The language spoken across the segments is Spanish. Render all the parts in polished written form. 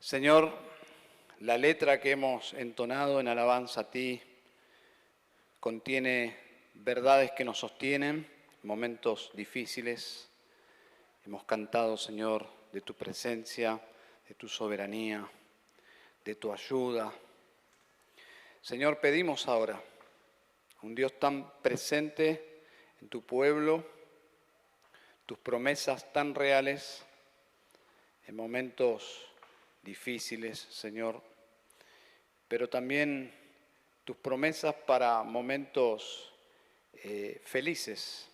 Señor, la letra que hemos entonado en alabanza a ti contiene verdades que nos sostienen en momentos difíciles. Hemos cantado, Señor, de tu presencia, de tu soberanía, de tu ayuda. Señor, pedimos ahora un Dios tan presente en tu pueblo, tus promesas tan reales en momentos difíciles, Señor, pero también tus promesas para momentos felices.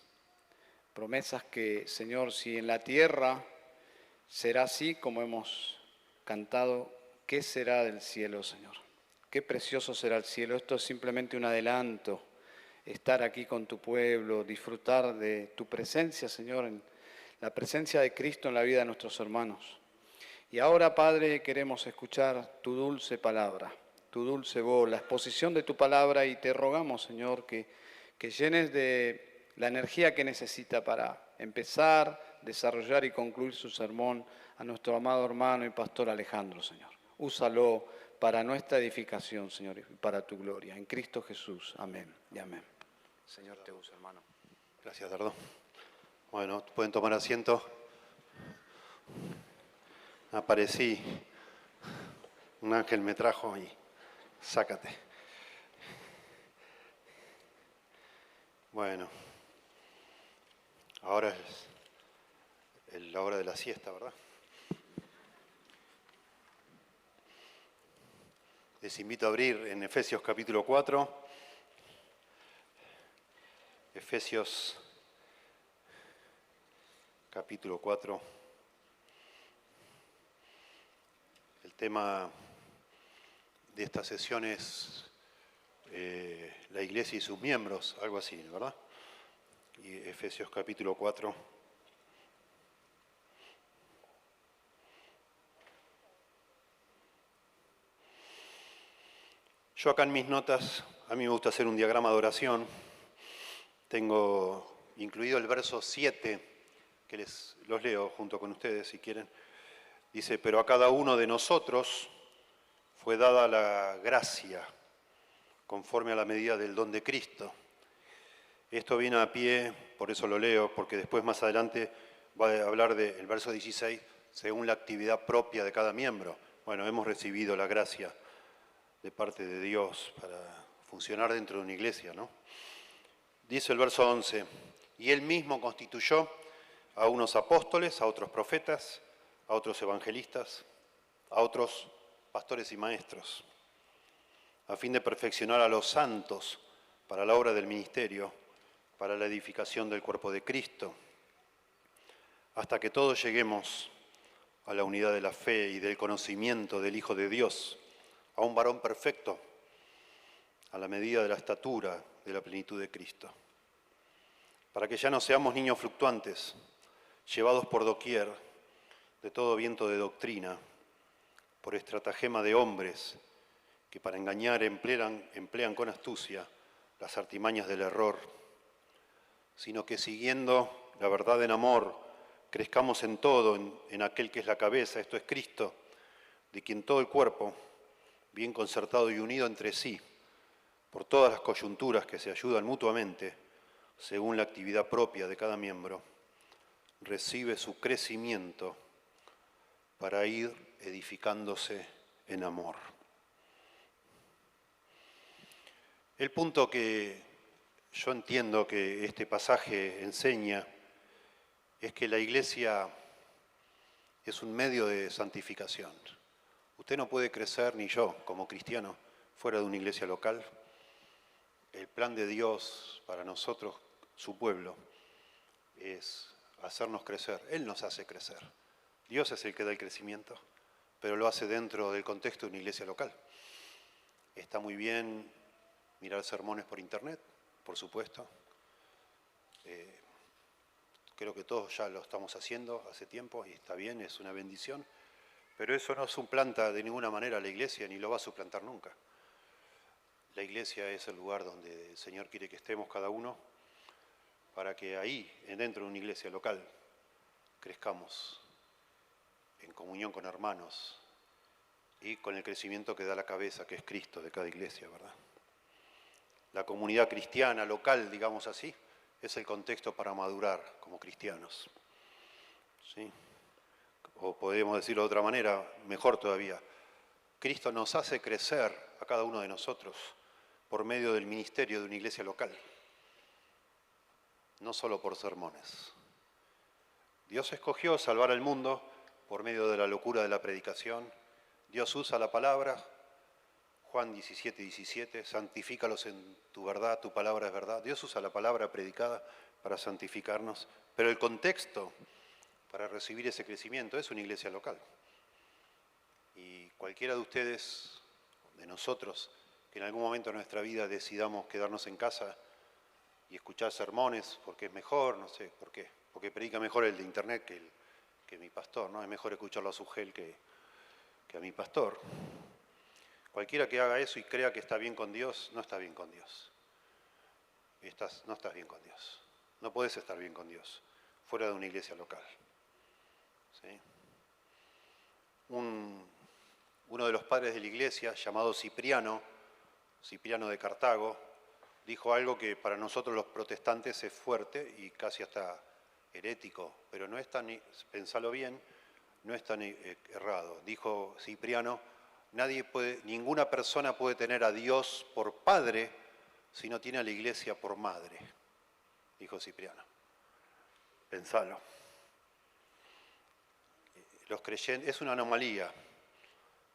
Promesas que, Señor, si en la tierra será así como hemos cantado, ¿qué será del cielo, Señor? Qué precioso será el cielo. Esto es simplemente un adelanto. Estar aquí con tu pueblo, disfrutar de tu presencia, Señor, en la presencia de Cristo en la vida de nuestros hermanos. Y ahora, Padre, queremos escuchar tu dulce palabra, tu dulce voz, la exposición de tu palabra, y te rogamos, Señor, que llenes de la energía que necesita para empezar, desarrollar y concluir su sermón a nuestro amado hermano y pastor Alejandro, Señor. Úsalo para nuestra edificación, Señor, y para tu gloria. En Cristo Jesús. Amén y amén. Señor, te usa, hermano. Gracias, Dardo. Bueno, pueden tomar asiento. Aparecí, un ángel me trajo y sácate. Bueno, ahora es la hora de la siesta, ¿verdad? Les invito a abrir en Efesios capítulo 4. Efesios capítulo 4. El tema de esta sesión es la iglesia y sus miembros, algo así, ¿verdad? Y Efesios capítulo 4. Yo acá en mis notas, a mí me gusta hacer un diagrama de oración. Tengo incluido el verso 7, que los leo junto con ustedes si quieren. Dice, pero a cada uno de nosotros fue dada la gracia conforme a la medida del don de Cristo. Esto viene a pie, por eso lo leo, porque después más adelante va a hablar del verso 16, según la actividad propia de cada miembro. Bueno, hemos recibido la gracia de parte de Dios para funcionar dentro de una iglesia, ¿no? Dice el verso 11, y Él mismo constituyó a unos apóstoles, a otros profetas, a otros evangelistas, a otros pastores y maestros, a fin de perfeccionar a los santos para la obra del ministerio, para la edificación del cuerpo de Cristo, hasta que todos lleguemos a la unidad de la fe y del conocimiento del Hijo de Dios, a un varón perfecto, a la medida de la estatura de la plenitud de Cristo, para que ya no seamos niños fluctuantes, llevados por doquier de todo viento de doctrina, por estratagema de hombres que para engañar emplean con astucia las artimañas del error, sino que siguiendo la verdad en amor, crezcamos en todo, en aquel que es la cabeza, esto es Cristo, de quien todo el cuerpo, bien concertado y unido entre sí, por todas las coyunturas que se ayudan mutuamente, según la actividad propia de cada miembro, recibe su crecimiento para ir edificándose en amor. El punto que yo entiendo que este pasaje enseña es que la iglesia es un medio de santificación. Usted no puede crecer, ni yo como cristiano, fuera de una iglesia local. El plan de Dios para nosotros, su pueblo, es hacernos crecer. Él nos hace crecer. Dios es el que da el crecimiento, pero lo hace dentro del contexto de una iglesia local. Está muy bien mirar sermones por internet, por supuesto. Creo que todos ya lo estamos haciendo hace tiempo y está bien, es una bendición. Pero eso no suplanta de ninguna manera a la iglesia, ni lo va a suplantar nunca. La iglesia es el lugar donde el Señor quiere que estemos cada uno, para que ahí, dentro de una iglesia local, crezcamos en comunión con hermanos, y con el crecimiento que da la cabeza, que es Cristo de cada iglesia, ¿verdad? La comunidad cristiana local, digamos así, es el contexto para madurar como cristianos. ¿Sí? O podemos decirlo de otra manera, mejor todavía. Cristo nos hace crecer a cada uno de nosotros por medio del ministerio de una iglesia local, no solo por sermones. Dios escogió salvar al mundo por medio de la locura de la predicación. Dios usa la palabra, Juan 17, 17, santifícalos en tu verdad, tu palabra es verdad. Dios usa la palabra predicada para santificarnos, pero el contexto para recibir ese crecimiento es una iglesia local. Y cualquiera de ustedes, de nosotros, que en algún momento de nuestra vida decidamos quedarnos en casa y escuchar sermones porque es mejor, no sé por qué, porque predica mejor el de internet que mi pastor, ¿no? Es mejor escucharlo a Sugel que a mi pastor. Cualquiera que haga eso y crea que está bien con Dios, no está bien con Dios. No estás bien con Dios. No podés estar bien con Dios fuera de una iglesia local. ¿Sí? Uno de los padres de la iglesia, llamado Cipriano de Cartago, dijo algo que para nosotros los protestantes es fuerte y casi hasta herético, pero no es tan, pensalo bien, no es tan errado. Dijo Cipriano, ninguna persona puede tener a Dios por padre si no tiene a la iglesia por madre, dijo Cipriano. Pensalo. Los creyentes, es una anomalía,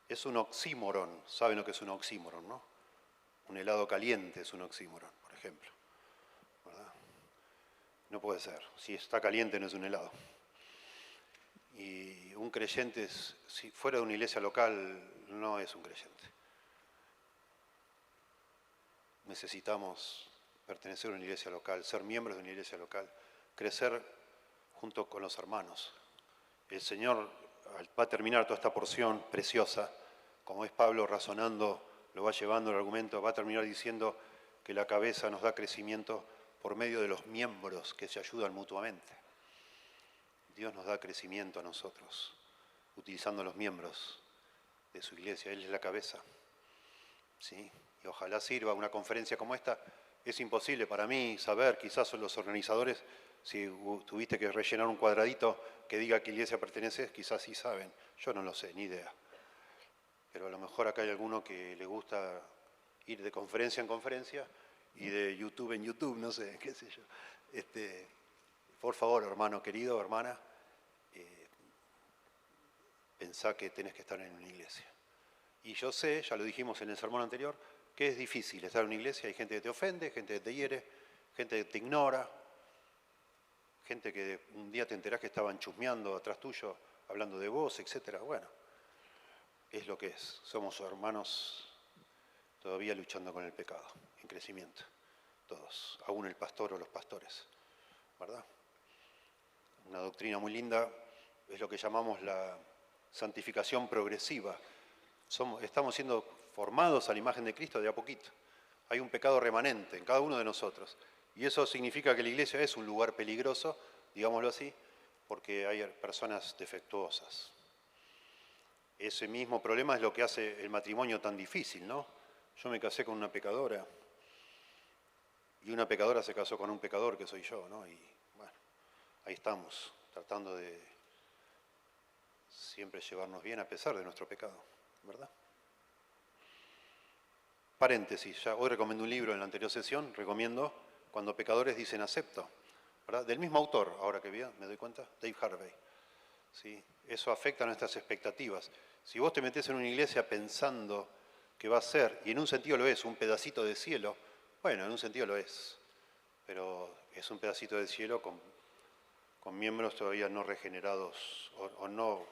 es un oxímoron. ¿Saben lo que es un oxímoron, no? Un helado caliente es un oxímoron, por ejemplo. ¿Verdad? No puede ser. Si está caliente no es un helado. Y un creyente, si fuera de una iglesia local, no es un creyente. Necesitamos pertenecer a una iglesia local, ser miembros de una iglesia local, crecer junto con los hermanos. El Señor va a terminar toda esta porción preciosa, como es Pablo razonando, lo va llevando el argumento, va a terminar diciendo que la cabeza nos da crecimiento por medio de los miembros que se ayudan mutuamente. Dios nos da crecimiento a nosotros, utilizando los miembros de su iglesia. Él es la cabeza. ¿Sí? Y ojalá sirva una conferencia como esta. Es imposible para mí saber, quizás son los organizadores, si tuviste que rellenar un cuadradito que diga a qué iglesia perteneces, quizás sí saben. Yo no lo sé, ni idea. Pero a lo mejor acá hay alguno que le gusta ir de conferencia en conferencia y de YouTube en YouTube, no sé, qué sé yo. Por favor, hermano querido, hermana, pensá que tenés que estar en una iglesia. Y yo sé, ya lo dijimos en el sermón anterior, que es difícil estar en una iglesia. Hay gente que te ofende, gente que te hiere, gente que te ignora, gente que un día te enterás que estaban chusmeando atrás tuyo, hablando de vos, etc. Bueno, es lo que es. Somos hermanos todavía luchando con el pecado, en crecimiento, todos, aún el pastor o los pastores, ¿verdad? Una doctrina muy linda es lo que llamamos la santificación progresiva. Estamos siendo formados a la imagen de Cristo de a poquito. Hay un pecado remanente en cada uno de nosotros. Y eso significa que la iglesia es un lugar peligroso, digámoslo así, porque hay personas defectuosas. Ese mismo problema es lo que hace el matrimonio tan difícil, ¿no? Yo me casé con una pecadora y una pecadora se casó con un pecador que soy yo, ¿no? Y bueno, ahí estamos, tratando de siempre llevarnos bien a pesar de nuestro pecado, ¿verdad? Paréntesis, ya hoy recomendé un libro en la anterior sesión, recomiendo Cuando pecadores dicen acepto, ¿verdad? Del mismo autor, ahora que me doy cuenta, Dave Harvey. ¿Sí? Eso afecta a nuestras expectativas. Si vos te metés en una iglesia pensando que va a ser, y en un sentido lo es, un pedacito de cielo, bueno, en un sentido lo es, pero es un pedacito de cielo con miembros todavía no regenerados o no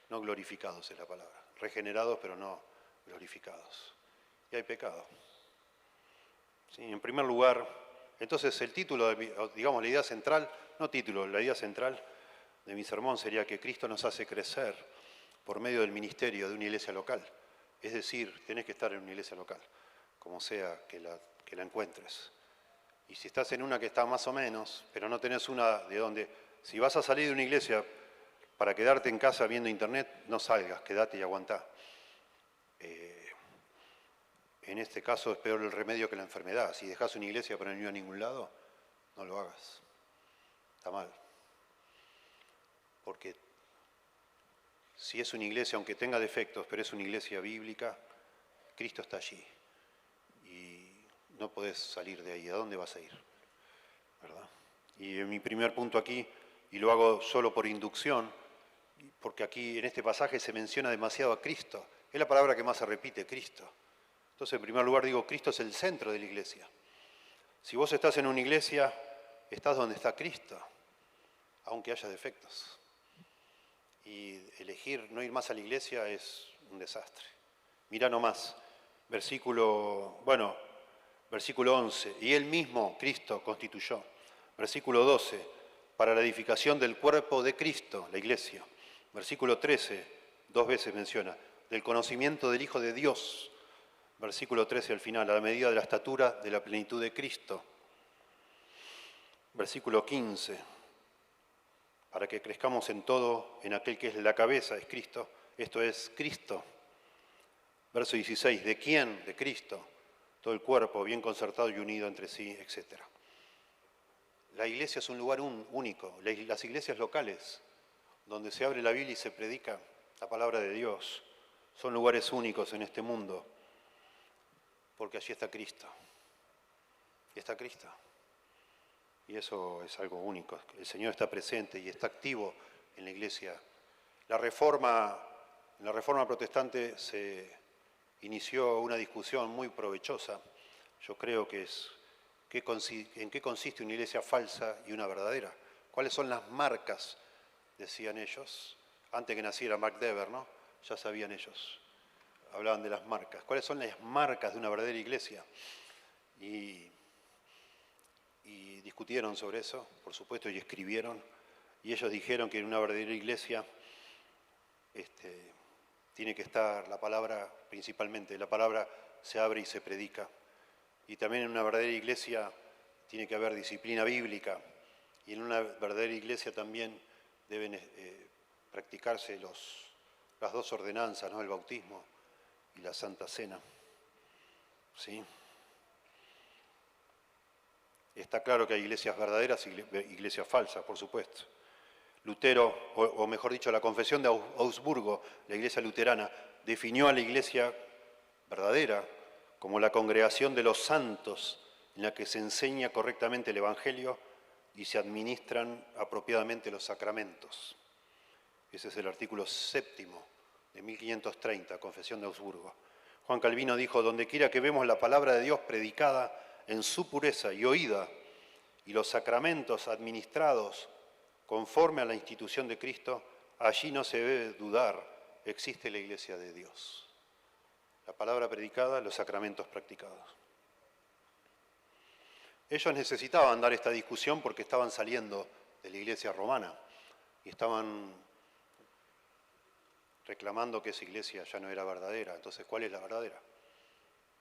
glorificados es la palabra. Regenerados pero no glorificados. Y hay pecado. ¿Sí? En primer lugar, entonces el título, digamos la idea central, la idea central de mi sermón sería que Cristo nos hace crecer por medio del ministerio de una iglesia local. Es decir, tenés que estar en una iglesia local, como sea que la encuentres. Y si estás en una que está más o menos, pero no tenés una de donde, si vas a salir de una iglesia para quedarte en casa viendo internet, no salgas, quédate y aguantá. En este caso es peor el remedio que la enfermedad. Si dejas una iglesia para no ir a ningún lado, no lo hagas. Está mal. Porque si es una iglesia, aunque tenga defectos, pero es una iglesia bíblica, Cristo está allí. Y no podés salir de ahí. ¿A dónde vas a ir? ¿Verdad? Y en mi primer punto aquí, y lo hago solo por inducción, porque aquí en este pasaje se menciona demasiado a Cristo. Es la palabra que más se repite, Cristo. Entonces, en primer lugar, digo, Cristo es el centro de la iglesia. Si vos estás en una iglesia, estás donde está Cristo, aunque haya defectos. Y elegir no ir más a la iglesia es un desastre. Mirá nomás, versículo 11. Y él mismo, Cristo, constituyó. Versículo 12, para la edificación del cuerpo de Cristo, la iglesia. Versículo 13, 2 veces menciona, del conocimiento del Hijo de Dios. Versículo 13 al final, a la medida de la estatura de la plenitud de Cristo. Versículo 15, para que crezcamos en todo, en aquel que es la cabeza, es Cristo. Esto es Cristo. Verso 16, ¿de quién? De Cristo. Todo el cuerpo bien concertado y unido entre sí, etc. La iglesia es un lugar único. Las iglesias locales, donde se abre la Biblia y se predica la palabra de Dios, son lugares únicos en este mundo. Porque allí está Cristo. Y está Cristo. Y eso es algo único. El Señor está presente y está activo en la iglesia. En la reforma protestante se inició una discusión muy provechosa. Yo creo que es en qué consiste una iglesia falsa y una verdadera. ¿Cuáles son las marcas? Decían ellos. Antes que naciera Mark Dever, ¿no? Ya sabían ellos. Hablaban de las marcas. ¿Cuáles son las marcas de una verdadera iglesia? Y discutieron sobre eso, por supuesto, y escribieron. Y ellos dijeron que en una verdadera iglesia tiene que estar la palabra, principalmente, la palabra se abre y se predica. Y también en una verdadera iglesia tiene que haber disciplina bíblica. Y en una verdadera iglesia también deben practicarse las dos ordenanzas, ¿no? El bautismo y la Santa Cena. ¿Sí? Está claro que hay iglesias verdaderas y iglesias falsas, por supuesto. Lutero, o mejor dicho, la Confesión de Augsburgo, la iglesia luterana, definió a la iglesia verdadera como la congregación de los santos en la que se enseña correctamente el Evangelio y se administran apropiadamente los sacramentos. Ese es el artículo 7 de 1530, Confesión de Augsburgo. Juan Calvino dijo, donde quiera que vemos la palabra de Dios predicada en su pureza y oída, y los sacramentos administrados conforme a la institución de Cristo, allí no se debe dudar, existe la iglesia de Dios. La palabra predicada, los sacramentos practicados. Ellos necesitaban dar esta discusión porque estaban saliendo de la iglesia romana y estaban reclamando que esa iglesia ya no era verdadera. Entonces, ¿cuál es la verdadera?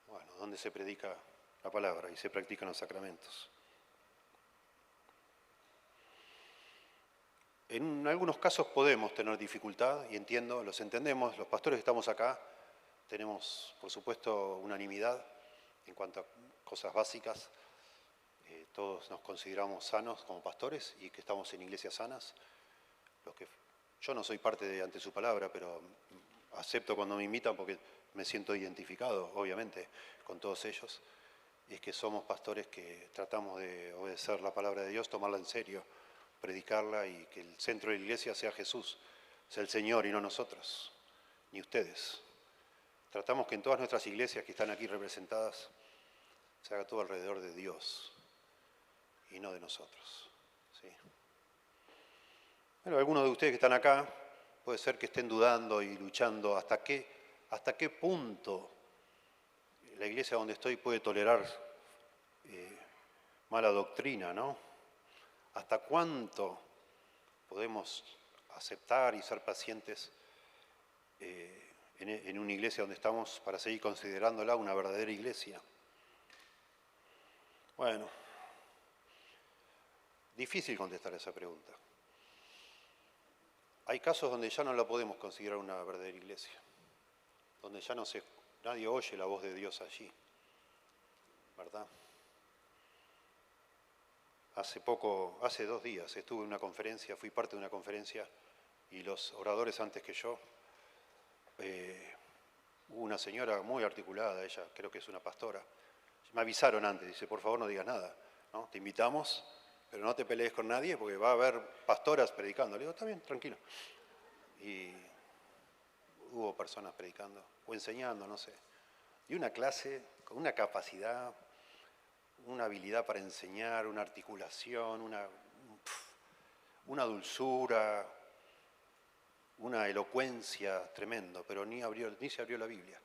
Bueno, donde se predica la palabra y se practican los sacramentos. En algunos casos podemos tener dificultad, y entiendo, los entendemos, los pastores que estamos acá tenemos, por supuesto, unanimidad en cuanto a cosas básicas. Todos nos consideramos sanos como pastores y que estamos en iglesias sanas. Yo no soy parte de Ante su Palabra, pero acepto cuando me invitan porque me siento identificado, obviamente, con todos ellos. Y es que somos pastores que tratamos de obedecer la palabra de Dios, tomarla en serio, predicarla y que el centro de la iglesia sea Jesús, sea el Señor y no nosotros, ni ustedes. Tratamos que en todas nuestras iglesias que están aquí representadas se haga todo alrededor de Dios y no de nosotros. ¿Sí? Bueno, algunos de ustedes que están acá puede ser que estén dudando y luchando hasta qué punto la iglesia donde estoy puede tolerar mala doctrina, ¿no? ¿Hasta cuánto podemos aceptar y ser pacientes en una iglesia donde estamos para seguir considerándola una verdadera iglesia? Bueno, difícil contestar esa pregunta. Hay casos donde ya no la podemos considerar una verdadera iglesia, donde ya nadie oye la voz de Dios allí, ¿verdad? Hace 2 días estuve en una conferencia, fui parte de una conferencia y los oradores antes que yo, hubo una señora muy articulada, ella creo que es una pastora, me avisaron antes, dice, por favor no digas nada, ¿no? Te invitamos, pero no te pelees con nadie porque va a haber pastoras predicando. Le digo, está bien, tranquilo. Y hubo personas predicando o enseñando, no sé. Y una clase con una capacidad, una habilidad para enseñar, una articulación, una dulzura, una elocuencia tremendo, pero ni se abrió la Biblia.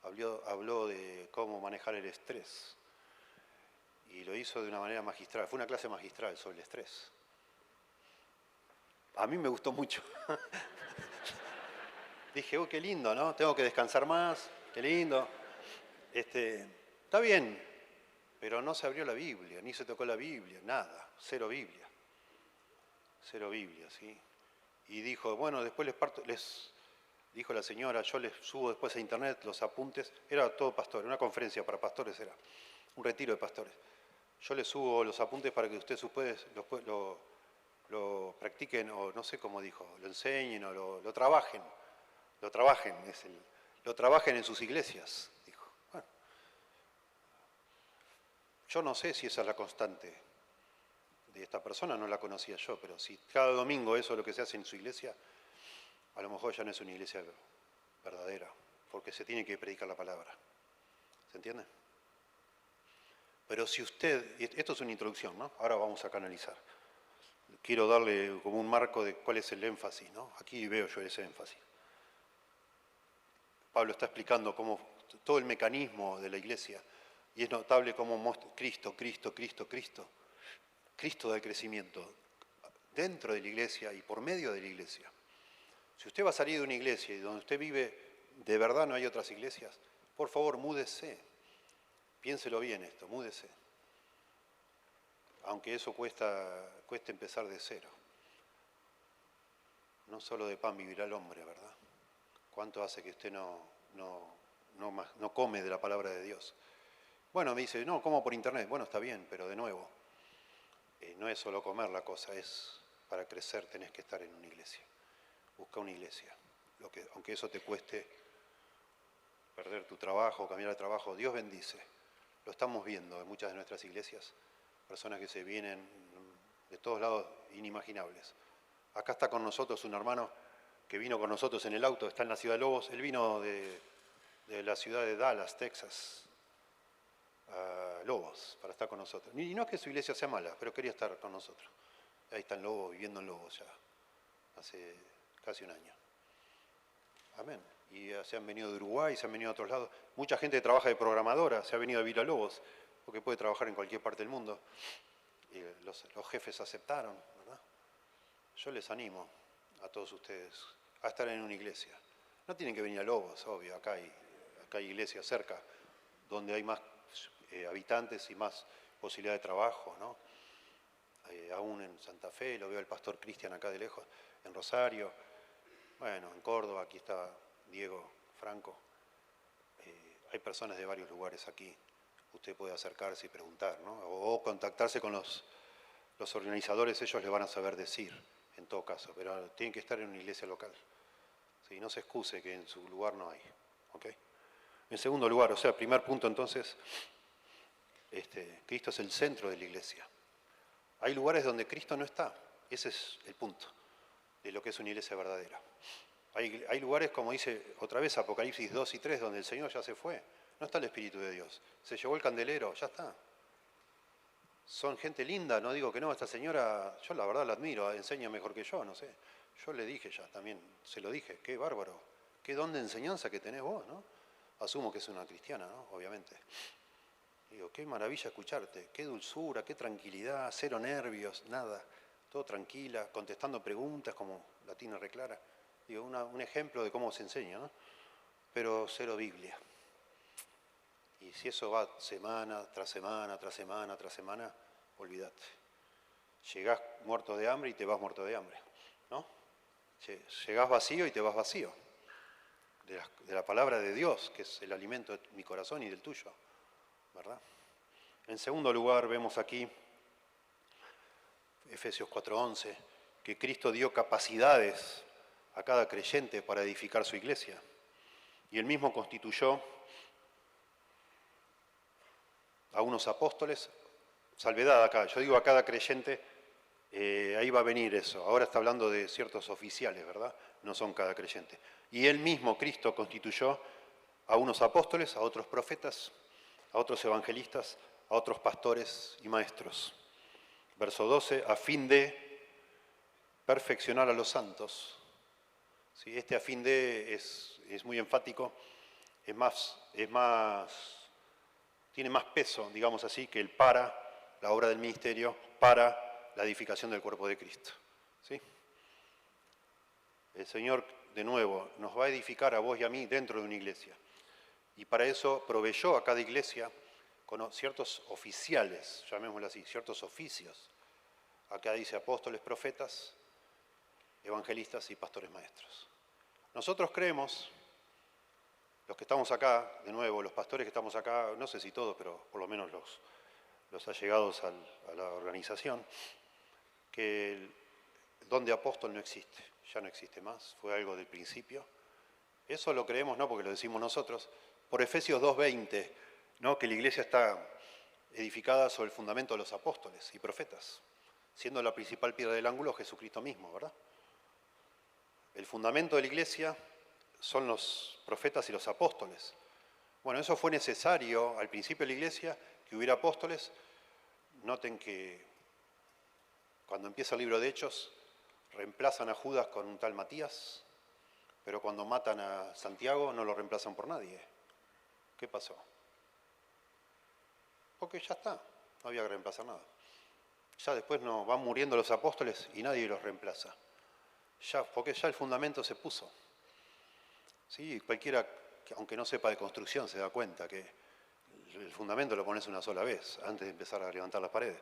Habló de cómo manejar el estrés y lo hizo de una manera magistral. Fue una clase magistral sobre el estrés. A mí me gustó mucho. Dije, qué lindo, ¿no? Tengo que descansar más, qué lindo. Está bien, pero no se abrió la Biblia, ni se tocó la Biblia, nada, cero Biblia. Cero Biblia, ¿sí? Y dijo, bueno, después dijo la señora, yo les subo después a internet los apuntes, era todo pastor, una conferencia para pastores era, un retiro de pastores. Yo les subo los apuntes para que ustedes lo practiquen, o no sé cómo dijo, lo enseñen o lo trabajen. Lo trabajen en sus iglesias, dijo. Bueno, yo no sé si esa es la constante de esta persona, no la conocía yo, pero si cada domingo eso es lo que se hace en su iglesia, a lo mejor ya no es una iglesia verdadera, porque se tiene que predicar la palabra. ¿Se entiende? Pero si usted, esto es una introducción, ¿no? Ahora vamos a canalizar. Quiero darle como un marco de cuál es el énfasis, ¿no? Aquí veo yo ese énfasis. Pablo está explicando cómo todo el mecanismo de la iglesia, y es notable cómo Cristo del crecimiento, dentro de la iglesia y por medio de la iglesia. Si usted va a salir de una iglesia y donde usted vive, de verdad no hay otras iglesias, por favor, múdese. Piénselo bien esto, múdese. Aunque eso cueste empezar de cero. No solo de pan vivirá el hombre, ¿verdad? ¿Cuánto hace que usted no come de la palabra de Dios? Bueno, me dice, no, como por internet. Bueno, está bien, pero de nuevo, no es solo comer la cosa, es para crecer tenés que estar en una iglesia. Busca una iglesia. Aunque eso te cueste perder tu trabajo, cambiar de trabajo, Dios bendice. Lo estamos viendo en muchas de nuestras iglesias, personas que se vienen de todos lados inimaginables. Acá está con nosotros un hermano que vino con nosotros en el auto, está en la ciudad de Lobos, él vino de la ciudad de Dallas, Texas, a Lobos, para estar con nosotros. Y no es que su iglesia sea mala, pero quería estar con nosotros. Ahí está en Lobos, viviendo en Lobos ya, hace casi un año. Amén. Y se han venido de Uruguay, se han venido a otros lados. Mucha gente trabaja de programadora, se ha venido a vivir a Lobos, porque puede trabajar en cualquier parte del mundo. Y los jefes aceptaron, ¿verdad? Yo les animo a todos ustedes a estar en una iglesia. No tienen que venir a Lobos, obvio, acá hay iglesias cerca, donde hay más habitantes y más posibilidad de trabajo, ¿no? Aún en Santa Fe, lo veo el pastor Cristian acá de lejos, en Rosario, bueno, en Córdoba, aquí está Diego Franco. Hay personas de varios lugares aquí. Usted puede acercarse y preguntar, ¿no? O contactarse con los organizadores, ellos le van a saber decir, en todo caso, pero tienen que estar en una iglesia local. ¿Sí? No se excuse que en su lugar no hay. ¿Okay? En segundo lugar, o sea, primer punto entonces, Cristo es el centro de la iglesia. Hay lugares donde Cristo no está. Ese es el punto de lo que es una iglesia verdadera. Hay lugares, como dice otra vez Apocalipsis 2 y 3, donde el Señor ya se fue. No está el Espíritu de Dios. Se llevó el candelero, ya está. Son gente linda, no digo que no, esta señora, yo la verdad la admiro, enseña mejor que yo, no sé. Yo le dije ya también, se lo dije, qué bárbaro, qué don de enseñanza que tenés vos, ¿no? Asumo que es una cristiana, ¿no? Obviamente. Digo, qué maravilla escucharte, qué dulzura, qué tranquilidad, cero nervios, nada, todo tranquila, contestando preguntas como la Tina Reclara. Digo, un ejemplo de cómo se enseña, ¿no? Pero cero Biblia. Y si eso va semana tras semana, tras semana, tras semana, olvídate. Llegás muerto de hambre y te vas muerto de hambre, ¿no? Llegás vacío y te vas vacío de la palabra de Dios, que es el alimento de mi corazón y del tuyo, ¿verdad? En segundo lugar, vemos aquí, Efesios 4:11, que Cristo dio capacidades a cada creyente para edificar su iglesia. Y él mismo constituyó a unos apóstoles, salvedad acá, yo digo a cada creyente, ahí va a venir eso. Ahora está hablando de ciertos oficiales, ¿verdad? No son cada creyente. Y él mismo, Cristo, constituyó a unos apóstoles, a otros profetas, a otros evangelistas, a otros pastores y maestros. Verso 12, a fin de perfeccionar a los santos. ¿Sí? Este a fin de es muy enfático, tiene más peso, digamos así, que el para, la obra del ministerio, para la edificación del cuerpo de Cristo. ¿Sí? El Señor, de nuevo, nos va a edificar a vos y a mí dentro de una iglesia. Y para eso proveyó a cada iglesia con ciertos oficiales, llamémoslo así, ciertos oficios. Acá dice apóstoles, profetas, evangelistas y pastores maestros. Nosotros creemos, los que estamos acá, de nuevo, los pastores que estamos acá, no sé si todos, pero por lo menos los allegados a la organización, que el don de apóstol no existe, ya no existe más, fue algo del principio. Eso lo creemos no porque lo decimos nosotros, por Efesios 2:20, ¿no? Que la iglesia está edificada sobre el fundamento de los apóstoles y profetas, siendo la principal piedra del ángulo Jesucristo mismo, ¿verdad? El fundamento de la iglesia son los profetas y los apóstoles. Bueno, eso fue necesario al principio de la iglesia, que hubiera apóstoles. Noten que cuando empieza el libro de Hechos, reemplazan a Judas con un tal Matías, pero cuando matan a Santiago no lo reemplazan por nadie. ¿Qué pasó? Porque ya está, no había que reemplazar nada. Ya después no, van muriendo los apóstoles y nadie los reemplaza. Porque ya el fundamento se puso. Sí, cualquiera, aunque no sepa de construcción, se da cuenta que el fundamento lo pones una sola vez, antes de empezar a levantar las paredes,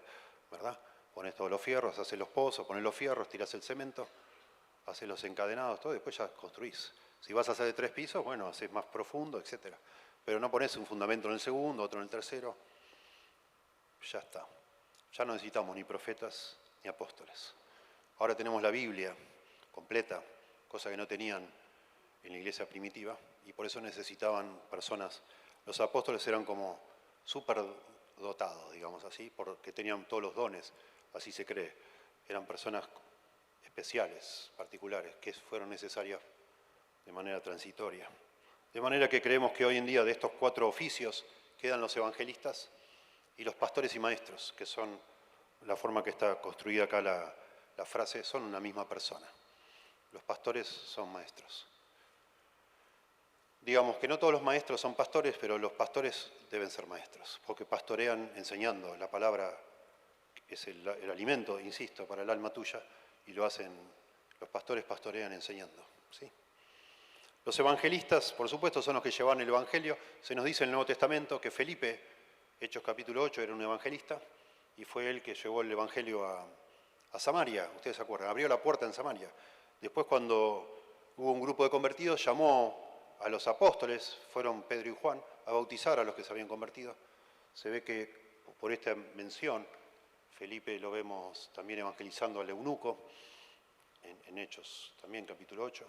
¿verdad? Pones todos los fierros, haces los pozos, pones los fierros, tirás el cemento, haces los encadenados, todo, y después ya construís. Si vas a hacer de 3 pisos, bueno, haces más profundo, etc. Pero no pones un fundamento en el segundo, otro en el tercero. Ya está. Ya no necesitamos ni profetas ni apóstoles. Ahora tenemos la Biblia completa, cosa que no tenían en la iglesia primitiva, y por eso necesitaban personas. Los apóstoles eran como superdotados, digamos así, porque tenían todos los dones, así se cree. Eran personas especiales, particulares, que fueron necesarias de manera transitoria. De manera que creemos que hoy en día de estos 4 oficios quedan los evangelistas y los pastores y maestros, que son la forma que está construida acá la frase, son una misma persona. Los pastores son maestros. Digamos que no todos los maestros son pastores, pero los pastores deben ser maestros, porque pastorean enseñando. La palabra es el alimento, insisto, para el alma tuya, y lo hacen, los pastores pastorean enseñando, ¿sí? Los evangelistas, por supuesto, son los que llevan el evangelio. Se nos dice en el Nuevo Testamento que Felipe, Hechos capítulo 8, era un evangelista, y fue él que llevó el evangelio a Samaria, ustedes se acuerdan, abrió la puerta en Samaria. Después, cuando hubo un grupo de convertidos, llamó a los apóstoles, fueron Pedro y Juan, a bautizar a los que se habían convertido. Se ve que por esta mención, Felipe lo vemos también evangelizando al eunuco, en Hechos también, capítulo 8.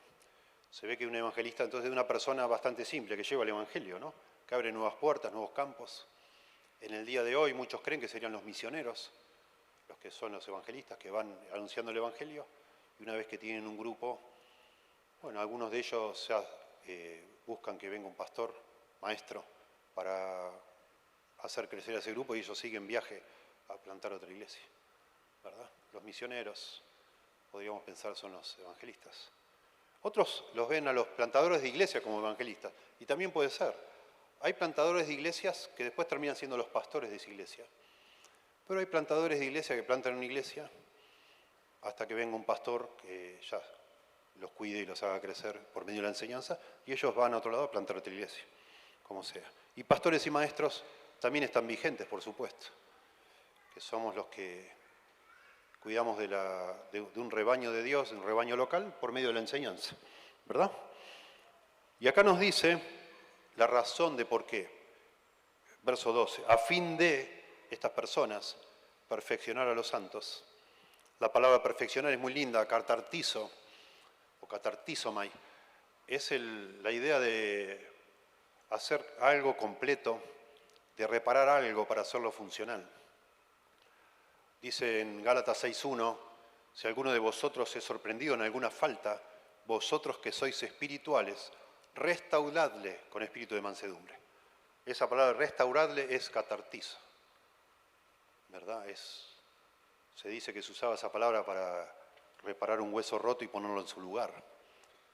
Se ve que un evangelista entonces es una persona bastante simple, que lleva el evangelio, ¿no? Que abre nuevas puertas, nuevos campos. En el día de hoy muchos creen que serían los misioneros, los que son los evangelistas, que van anunciando el evangelio, y una vez que tienen un grupo, bueno, algunos de ellos ya buscan que venga un pastor, maestro, para hacer crecer a ese grupo, y ellos siguen viaje a plantar otra iglesia, ¿verdad? Los misioneros, podríamos pensar, son los evangelistas. Otros los ven a los plantadores de iglesia como evangelistas, y también puede ser. Hay plantadores de iglesias que después terminan siendo los pastores de esa iglesia. Pero hay plantadores de iglesia que plantan una iglesia hasta que venga un pastor que ya los cuide y los haga crecer por medio de la enseñanza, y ellos van a otro lado a plantar otra iglesia, como sea. Y pastores y maestros también están vigentes, por supuesto, que somos los que cuidamos de un rebaño de Dios, de un rebaño local, por medio de la enseñanza, ¿verdad? Y acá nos dice la razón de por qué. Verso 12, a fin de estas personas perfeccionar a los santos. La palabra perfeccionar es muy linda, catartizo o catartizomai. Es la idea de hacer algo completo, de reparar algo para hacerlo funcional. Dice en Gálatas 6.1, si alguno de vosotros es sorprendido en alguna falta, vosotros que sois espirituales, restauradle con espíritu de mansedumbre. Esa palabra restauradle es catartizo, ¿verdad? Se dice que se usaba esa palabra para reparar un hueso roto y ponerlo en su lugar.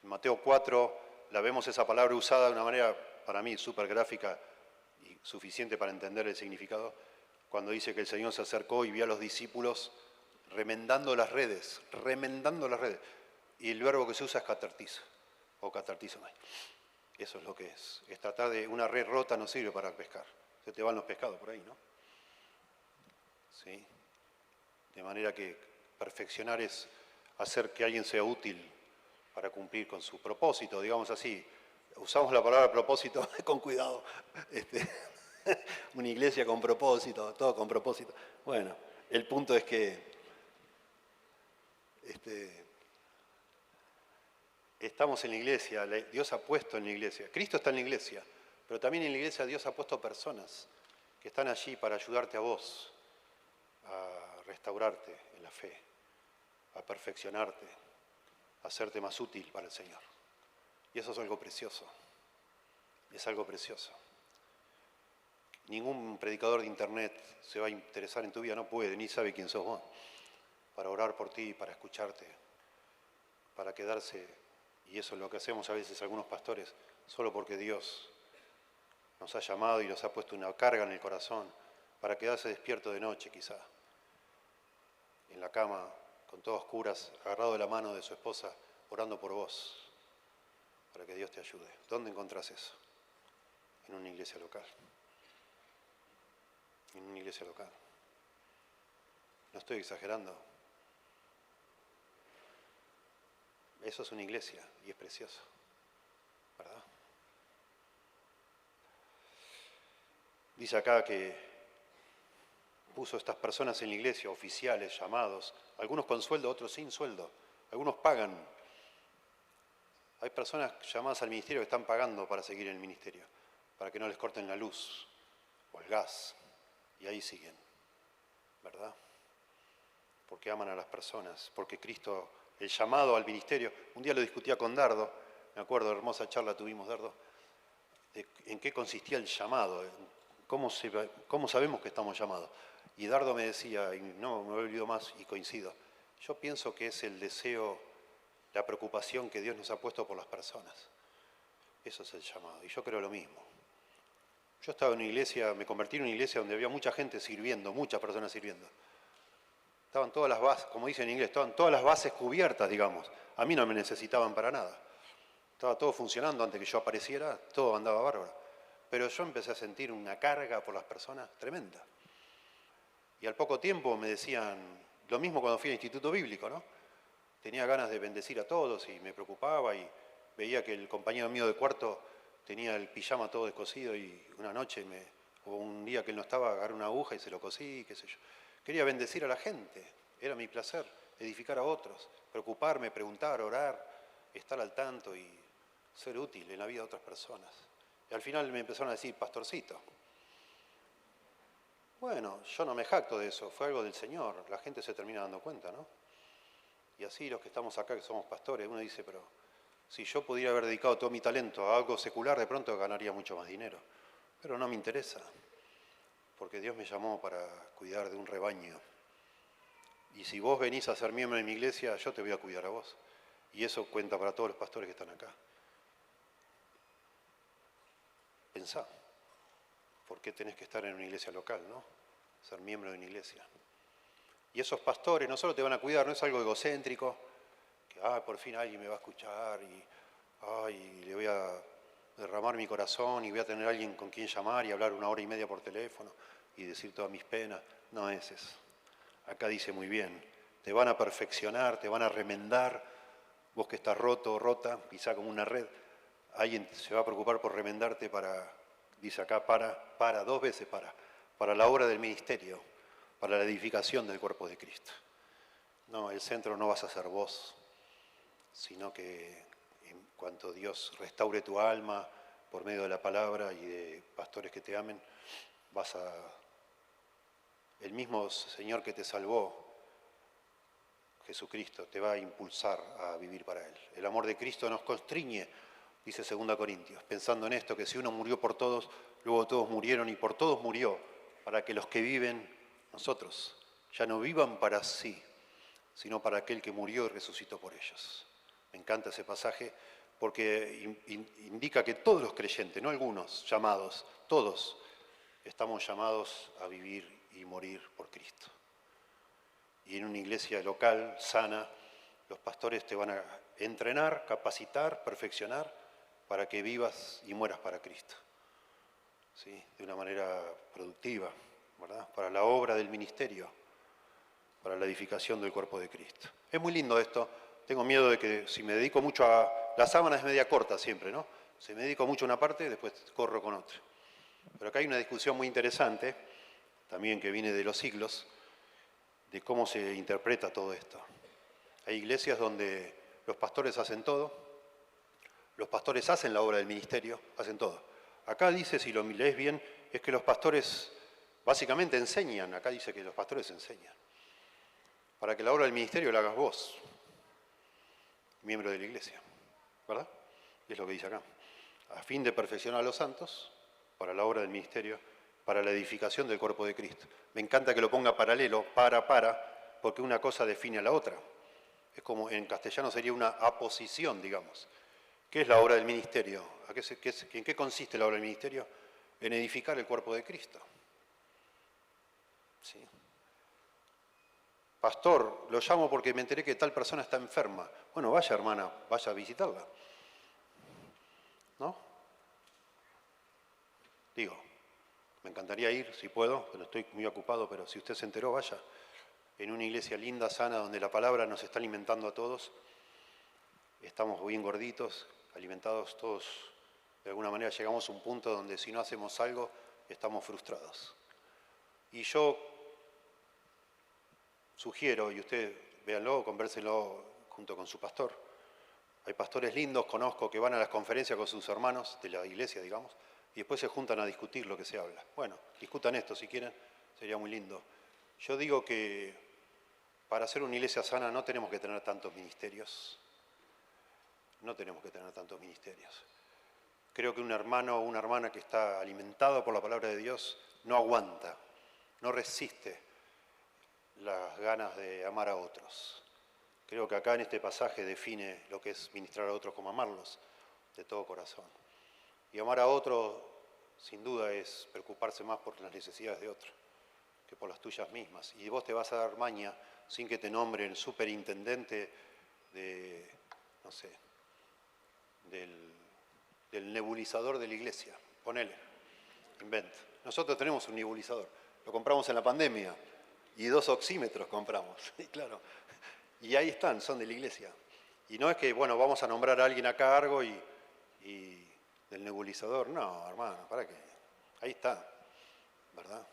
En Mateo 4 la vemos esa palabra usada de una manera, para mí, súper gráfica y suficiente para entender el significado, cuando dice que el Señor se acercó y vio a los discípulos remendando las redes, y el verbo que se usa es catartizo, o catartizomai. Eso es lo que es. Es tratar de una red rota no sirve para pescar. Se te van los pescados por ahí, ¿no? ¿Sí? De manera que perfeccionar es hacer que alguien sea útil para cumplir con su propósito, digamos así. Usamos la palabra propósito con cuidado. Una iglesia con propósito, todo con propósito. Bueno, el punto es que estamos en la iglesia, Dios ha puesto en la iglesia, Cristo está en la iglesia, pero también en la iglesia Dios ha puesto personas que están allí para ayudarte a vos a restaurarte en la fe, a perfeccionarte, a hacerte más útil para el Señor. Y eso es algo precioso, es algo precioso. Ningún predicador de internet se va a interesar en tu vida, no puede, ni sabe quién sos vos, para orar por ti, para escucharte, para quedarse, y eso es lo que hacemos a veces algunos pastores, solo porque Dios nos ha llamado y nos ha puesto una carga en el corazón, para quedarse despierto de noche quizá, en la cama, con todo oscuras, agarrado de la mano de su esposa, orando por vos, para que Dios te ayude. ¿Dónde encontrás eso? En una iglesia local. En una iglesia local. No estoy exagerando. Eso es una iglesia y es precioso, ¿verdad? Dice acá que puso estas personas en la iglesia, oficiales, llamados, algunos con sueldo, otros sin sueldo, algunos pagan. Hay personas llamadas al ministerio que están pagando para seguir en el ministerio, para que no les corten la luz o el gas, y ahí siguen, ¿verdad? Porque aman a las personas, porque Cristo, el llamado al ministerio, un día lo discutía con Dardo, me acuerdo, hermosa charla tuvimos, Dardo, de en qué consistía el llamado, cómo sabemos que estamos llamados. Y Dardo me decía, y no me he olvidado más y coincido, yo pienso que es el deseo, la preocupación que Dios nos ha puesto por las personas. Eso es el llamado, y yo creo lo mismo. Yo estaba en una iglesia, me convertí en una iglesia donde había mucha gente sirviendo, muchas personas sirviendo. Estaban todas las bases, como dicen en inglés, estaban todas las bases cubiertas, digamos. A mí no me necesitaban para nada. Estaba todo funcionando antes que yo apareciera, todo andaba bárbaro. Pero yo empecé a sentir una carga por las personas tremenda. Y al poco tiempo me decían, lo mismo cuando fui al Instituto Bíblico, ¿no? Tenía ganas de bendecir a todos y me preocupaba y veía que el compañero mío de cuarto tenía el pijama todo descosido y una noche o un día que él no estaba, agarré una aguja y se lo cosí, qué sé yo. Quería bendecir a la gente, era mi placer, edificar a otros, preocuparme, preguntar, orar, estar al tanto y ser útil en la vida de otras personas. Y al final me empezaron a decir, pastorcito. Bueno, yo no me jacto de eso, fue algo del Señor, la gente se termina dando cuenta, ¿no? Y así los que estamos acá, que somos pastores, uno dice, pero si yo pudiera haber dedicado todo mi talento a algo secular, de pronto ganaría mucho más dinero. Pero no me interesa, porque Dios me llamó para cuidar de un rebaño. Y si vos venís a ser miembro de mi iglesia, yo te voy a cuidar a vos. Y eso cuenta para todos los pastores que están acá. Pensá, ¿por qué tenés que estar en una iglesia local, no? Ser miembro de una iglesia. Y esos pastores no solo te van a cuidar, no es algo egocéntrico, que por fin alguien me va a escuchar y le voy a derramar mi corazón y voy a tener a alguien con quien llamar y hablar 1 hora y media por teléfono y decir todas mis penas. No es eso. Acá dice muy bien, te van a perfeccionar, te van a remendar. Vos que estás roto o rota, quizá como una red, alguien se va a preocupar por remendarte para, dice acá, para, 2 veces para la obra del ministerio, para la edificación del cuerpo de Cristo. No, el centro no vas a ser vos, sino que en cuanto Dios restaure tu alma por medio de la palabra y de pastores que te amen, el mismo Señor que te salvó, Jesucristo, te va a impulsar a vivir para Él. El amor de Cristo nos constriñe, dice 2 Corintios, pensando en esto, que si uno murió por todos, luego todos murieron y por todos murió, para que los que viven, nosotros, ya no vivan para sí, sino para aquel que murió y resucitó por ellos. Me encanta ese pasaje porque indica que todos los creyentes, no algunos llamados, todos estamos llamados a vivir y morir por Cristo. Y en una iglesia local, sana, los pastores te van a entrenar, capacitar, perfeccionar para que vivas y mueras para Cristo. ¿Sí? De una manera productiva, ¿verdad? Para la obra del ministerio, para la edificación del cuerpo de Cristo. Es muy lindo esto. Tengo miedo de que si me dedico mucho a... La sábana es media corta siempre, ¿no? Si me dedico mucho a una parte, después corro con otra. Pero acá hay una discusión muy interesante, también que viene de los siglos, de cómo se interpreta todo esto. Hay iglesias donde los pastores hacen todo, los pastores hacen la obra del ministerio, hacen todo. Acá dice, si lo lees bien, es que los pastores básicamente enseñan, acá dice que los pastores enseñan. Para que la obra del ministerio la hagas vos, miembro de la iglesia, ¿verdad? Es lo que dice acá. A fin de perfeccionar a los santos, para la obra del ministerio, para la edificación del cuerpo de Cristo. Me encanta que lo ponga paralelo, porque una cosa define a la otra. Es como en castellano sería una aposición, digamos. ¿Qué es la obra del ministerio? ¿En qué consiste la obra del ministerio? En edificar el cuerpo de Cristo. ¿Sí? Pastor, lo llamo porque me enteré que tal persona está enferma. Bueno, vaya hermana, vaya a visitarla. ¿No? Digo, me encantaría ir, si puedo, pero estoy muy ocupado, pero si usted se enteró, vaya. En una iglesia linda, sana, donde la palabra nos está alimentando a todos. Estamos bien gorditos, alimentados todos. De alguna manera llegamos a un punto donde si no hacemos algo, estamos frustrados. Y yo sugiero, y usted véanlo, convérselo junto con su pastor. Hay pastores lindos, conozco, que van a las conferencias con sus hermanos de la iglesia, digamos, y después se juntan a discutir lo que se habla. Bueno, discutan esto si quieren, sería muy lindo. Yo digo que para hacer una iglesia sana no tenemos que tener tantos ministerios. No tenemos que tener tantos ministerios. Creo que un hermano o una hermana que está alimentado por la palabra de Dios no aguanta, no resiste las ganas de amar a otros. Creo que acá en este pasaje define lo que es ministrar a otros como amarlos de todo corazón. Y amar a otro, sin duda, es preocuparse más por las necesidades de otro que por las tuyas mismas. Y vos te vas a dar maña sin que te nombren superintendente de, no sé, del nebulizador de la iglesia. Ponele, inventa. Nosotros tenemos un nebulizador, lo compramos en la pandemia y 2 oxímetros compramos, y claro. Y ahí están, son de la iglesia. Y no es que, bueno, vamos a nombrar a alguien a cargo y del nebulizador. No, hermano, ¿para qué? Ahí está, ¿verdad?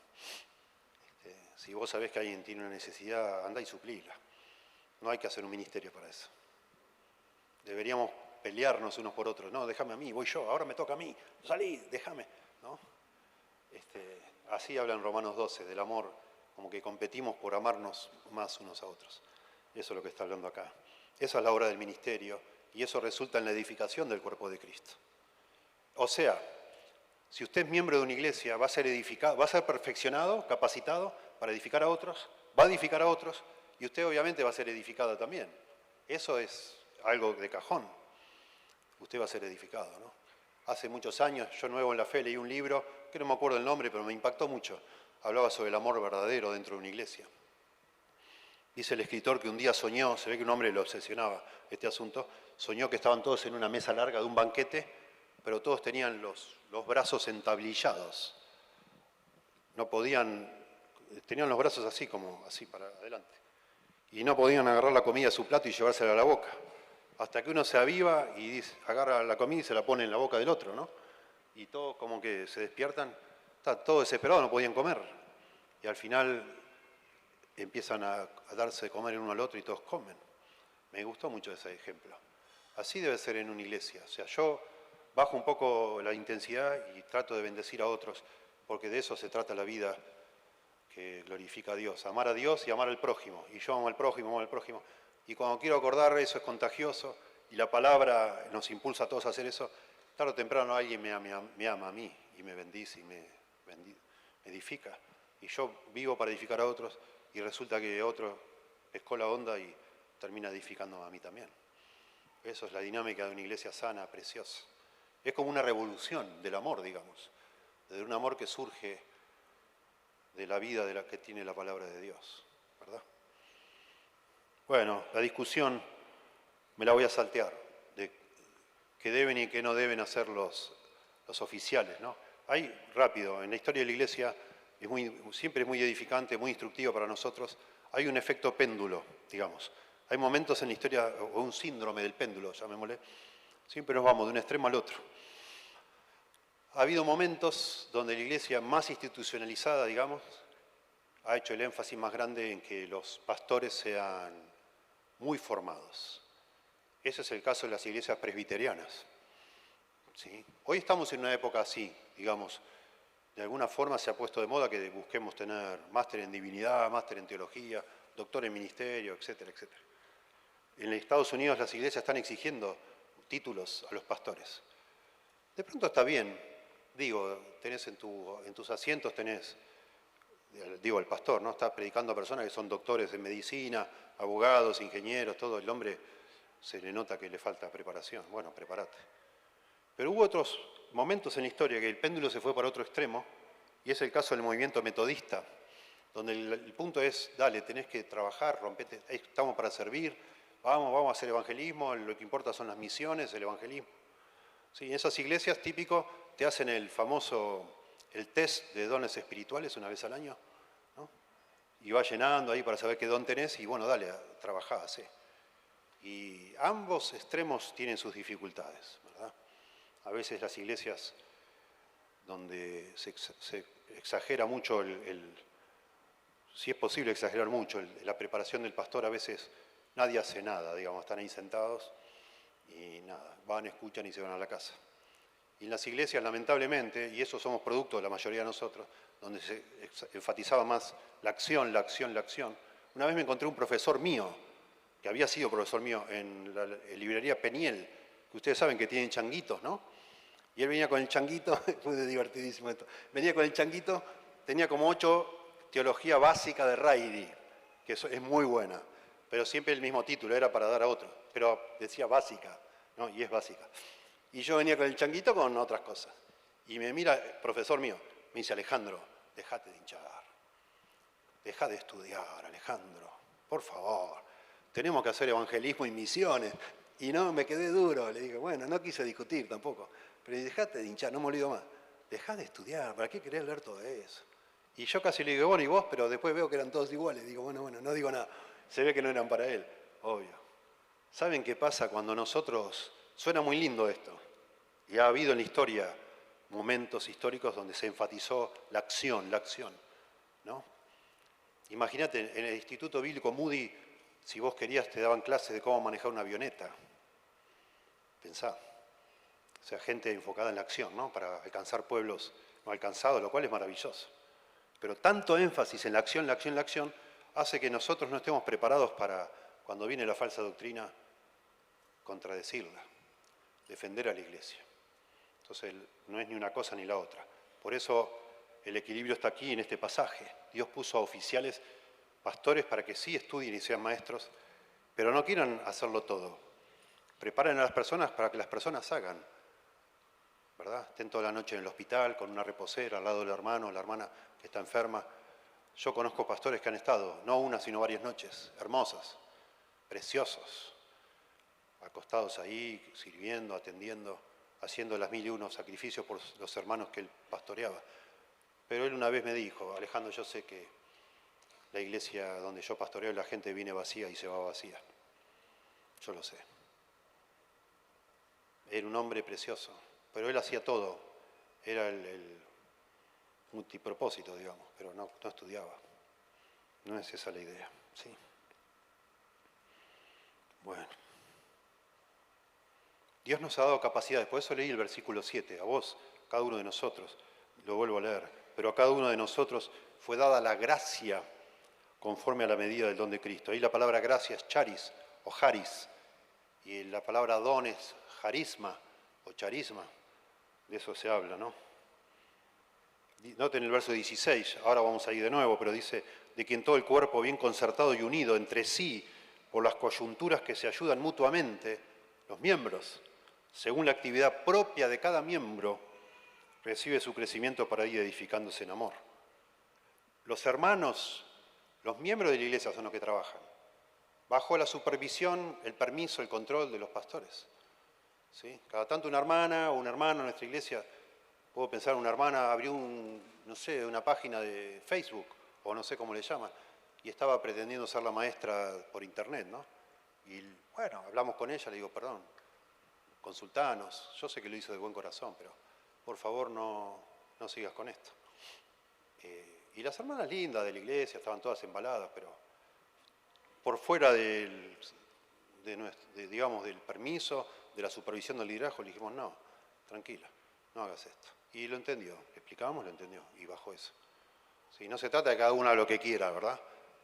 Si vos sabés que alguien tiene una necesidad, anda y suplíla. No hay que hacer un ministerio para eso. Deberíamos pelearnos unos por otros. No, déjame a mí, voy yo, ahora me toca a mí. Salí, déjame, ¿no? Así habla en Romanos 12, del amor, como que competimos por amarnos más unos a otros. Eso es lo que está hablando acá. Esa es la obra del ministerio y eso resulta en la edificación del cuerpo de Cristo. O sea, si usted es miembro de una iglesia, va a ser edificado, va a ser perfeccionado, capacitado para edificar a otros, va a edificar a otros y usted obviamente va a ser edificado también. Eso es algo de cajón. Usted va a ser edificado, ¿no? Hace muchos años, yo nuevo en la fe, leí un libro, que no me acuerdo el nombre, pero me impactó mucho. Hablaba sobre el amor verdadero dentro de una iglesia. Dice el escritor que un día soñó, se ve que un hombre le obsesionaba este asunto, soñó que estaban todos en una mesa larga de un banquete, pero todos tenían los brazos entablillados. No podían, tenían los brazos así, como así para adelante. y no podían agarrar la comida a su plato y llevársela a la boca. Hasta que uno se aviva y agarra la comida y se la pone en la boca del otro, ¿no? Y todos como que se despiertan, están todos desesperados, no podían comer. Y al final empiezan a darse de comer el uno al otro y todos comen. Me gustó mucho ese ejemplo. Así debe ser en una iglesia. O sea, yo bajo un poco la intensidad y trato de bendecir a otros, porque de eso se trata la vida que glorifica a Dios. Amar a Dios y amar al prójimo. Y yo amo al prójimo, amo al prójimo. Y cuando quiero acordar, eso es contagioso, y la palabra nos impulsa a todos a hacer eso. Tarde o temprano alguien me ama a mí, y me bendice, y me edifica. Y yo vivo para edificar a otros, y resulta que otro pescó la onda y termina edificándome a mí también. Eso es la dinámica de una iglesia sana, preciosa. Es como una revolución del amor, digamos, de un amor que surge de la vida de la que tiene la palabra de Dios, ¿verdad? Bueno, la discusión me la voy a saltear, de qué deben y qué no deben hacer los oficiales, ¿no? Hay, rápido, en la historia de la iglesia siempre es muy edificante, muy instructivo para nosotros, hay un efecto péndulo, digamos. Hay momentos en la historia, o un síndrome del péndulo, llamémosle, siempre nos vamos de un extremo al otro. Ha habido momentos donde la iglesia más institucionalizada, digamos, ha hecho el énfasis más grande en que los pastores sean muy formados. Ese es el caso de las iglesias presbiterianas, ¿sí? Hoy estamos en una época así, digamos, de alguna forma se ha puesto de moda que busquemos tener máster en divinidad, máster en teología, doctor en ministerio, etcétera, etcétera. En Estados Unidos las iglesias están exigiendo títulos a los pastores. De pronto está bien, digo, tenés en tus asientos, digo, el pastor, ¿no? Está predicando a personas que son doctores en medicina, abogados, ingenieros, todo. El hombre se le nota que le falta preparación. Bueno, prepárate. Pero hubo otros momentos en la historia que el péndulo se fue para otro extremo, y es el caso del movimiento metodista, donde el punto es, dale, tenés que trabajar, rompete, estamos para servir, vamos a hacer evangelismo, lo que importa son las misiones, el evangelismo. Sí, en esas iglesias típico te hacen el test de dones espirituales una vez al año, ¿no? Y vas llenando ahí para saber qué don tenés y bueno, dale, trabajá, hacé. Y ambos extremos tienen sus dificultades, ¿verdad? A veces las iglesias donde se exagera mucho, si es posible exagerar mucho, la preparación del pastor, a veces nadie hace nada, digamos, están ahí sentados y nada, van, escuchan y se van a la casa. Y en las iglesias, lamentablemente, y eso somos producto de la mayoría de nosotros, donde se enfatizaba más la acción, la acción, la acción. Una vez me encontré un profesor mío, que había sido profesor mío en la librería Peniel, que ustedes saben que tienen changuitos, ¿no? Y él venía con el changuito, fue divertidísimo esto, venía con el changuito, tenía como 8 teología básica de Reidi, que es muy buena, pero siempre el mismo título, era para dar a otro, pero decía básica, ¿no? Y es básica. Y yo venía con el changuito con otras cosas. Y me mira, profesor mío, me dice, Alejandro, dejate de hinchar, deja de estudiar, Alejandro, por favor, tenemos que hacer evangelismo y misiones. Y no, me quedé duro, le digo, bueno, no quise discutir tampoco, pero dejate de hinchar, no me olvido más, dejá de estudiar, ¿para qué querés leer todo eso? Y yo casi le digo, bueno, y vos, pero después veo que eran todos iguales, digo, bueno, no digo nada, se ve que no eran para él, obvio. ¿Saben qué pasa cuando nosotros, suena muy lindo esto, y ha habido en la historia momentos históricos donde se enfatizó la acción, ¿no? Imagínate, en el Instituto Bíblico Moody, si vos querías, te daban clases de cómo manejar una avioneta. Pensá. O sea, gente enfocada en la acción, ¿no? Para alcanzar pueblos no alcanzados, lo cual es maravilloso. Pero tanto énfasis en la acción, hace que nosotros no estemos preparados para, cuando viene la falsa doctrina, contradecirla, defender a la iglesia. Entonces, no es ni una cosa ni la otra. Por eso el equilibrio está aquí en este pasaje. Dios puso a oficiales, pastores, para que sí estudien y sean maestros, pero no quieran hacerlo todo. Preparen a las personas para que las personas hagan, ¿verdad? Estén toda la noche en el hospital con una reposera al lado del hermano o la hermana que está enferma. Yo conozco pastores que han estado, no una, sino varias noches, hermosas, preciosos, acostados ahí, sirviendo, atendiendo, haciendo las 1001 sacrificios por los hermanos que él pastoreaba. Pero él una vez me dijo, Alejandro, yo sé que la iglesia donde yo pastoreo, la gente viene vacía y se va vacía. Yo lo sé. Era un hombre precioso, pero él hacía todo. Era el multipropósito, digamos, pero no estudiaba. No es esa la idea, ¿sí? Bueno. Dios nos ha dado capacidades, por eso leí el versículo 7, a vos, cada uno de nosotros, lo vuelvo a leer, pero a cada uno de nosotros fue dada la gracia conforme a la medida del don de Cristo. Ahí la palabra gracia es charis o charis, y la palabra don es charisma o charisma, de eso se habla, ¿no? Noten el verso 16, ahora vamos a ir de nuevo, pero dice, de quien todo el cuerpo bien concertado y unido entre sí por las coyunturas que se ayudan mutuamente, los miembros, según la actividad propia de cada miembro, recibe su crecimiento para ir edificándose en amor. Los hermanos, los miembros de la iglesia son los que trabajan, bajo la supervisión, el permiso, el control de los pastores. ¿Sí? Cada tanto una hermana o un hermano en nuestra iglesia, puedo pensar una hermana abrió una página de Facebook, o no sé cómo le llaman, y estaba pretendiendo ser la maestra por internet, ¿no? Y bueno, hablamos con ella, le digo, perdón, consultanos, yo sé que lo hizo de buen corazón, pero por favor no sigas con esto. Y las hermanas lindas de la iglesia estaban todas embaladas, pero por fuera del permiso, de la supervisión del liderazgo, le dijimos, no, tranquila, no hagas esto. Y lo entendió, le explicamos, lo entendió, y bajó eso. ¿Sí? No se trata de que cada uno haga lo que quiera, ¿verdad?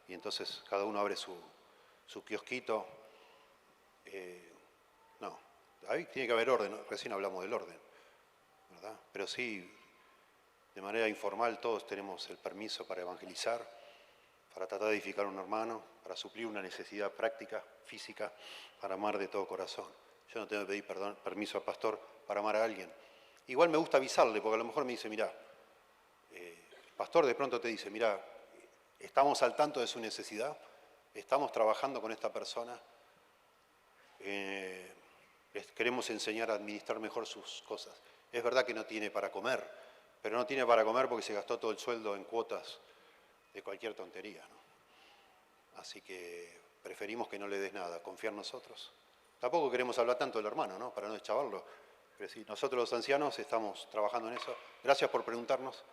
Y entonces cada uno abre su kiosquito. No, ahí tiene que haber orden, ¿no? Recién hablamos del orden, ¿verdad? Pero sí, de manera informal todos tenemos el permiso para evangelizar, para tratar de edificar a un hermano, para suplir una necesidad práctica, física, para amar de todo corazón. Yo no tengo que pedir permiso al pastor para amar a alguien. Igual me gusta avisarle, porque a lo mejor me dice, mirá, el pastor de pronto te dice, mirá, estamos al tanto de su necesidad, estamos trabajando con esta persona, les queremos enseñar a administrar mejor sus cosas. Es verdad que no tiene para comer, pero no tiene para comer porque se gastó todo el sueldo en cuotas de cualquier tontería, ¿no? Así que preferimos que no le des nada, confiar en nosotros. Tampoco queremos hablar tanto del hermano, ¿no? Para no deschavarlo. Pero sí, nosotros los ancianos estamos trabajando en eso. Gracias por preguntarnos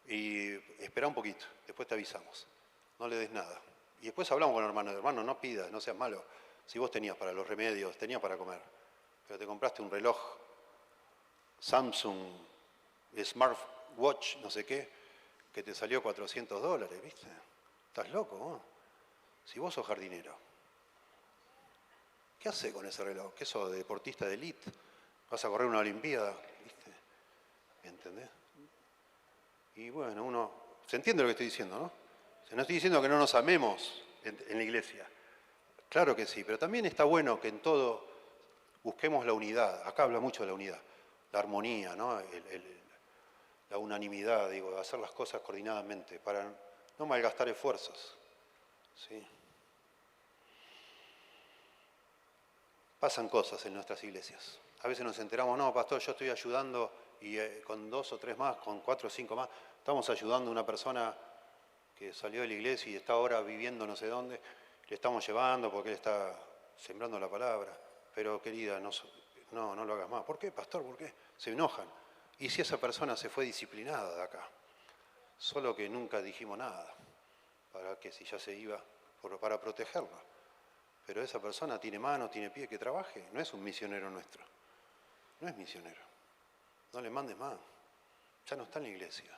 y espera un poquito, después te avisamos. No le des nada. Y después hablamos con el hermano. Hermano, no pidas, no seas malo. Si vos tenías para los remedios, tenías para comer, pero te compraste un reloj Samsung, smartwatch, no sé qué, que te salió $400, ¿viste? ¿Estás loco, vos? Si vos sos jardinero, ¿qué haces con ese reloj? ¿Qué sos, deportista de élite? ¿Vas a correr una olimpiada? ¿Viste? ¿Me entendés? Y bueno, se entiende lo que estoy diciendo, ¿no? No estoy diciendo que no nos amemos en la iglesia. Claro que sí, pero también está bueno que en todo busquemos la unidad. Acá habla mucho de la unidad, la armonía, ¿no? La unanimidad, digo, de hacer las cosas coordinadamente para no malgastar esfuerzos. ¿Sí? Pasan cosas en nuestras iglesias. A veces nos enteramos, no, pastor, yo estoy ayudando y con 2 o 3 más, con 4 o 5 más, estamos ayudando a una persona que salió de la iglesia y está ahora viviendo no sé dónde, le estamos llevando porque él está sembrando la palabra. Pero querida, no lo hagas más. ¿Por qué, pastor? ¿Por qué? Se enojan. ¿Y si esa persona se fue disciplinada de acá? Solo que nunca dijimos nada, para que si ya se iba, para protegerla. Pero esa persona tiene mano, tiene pie, que trabaje. No es un misionero nuestro. No es misionero. No le mandes más. Ya no está en la iglesia.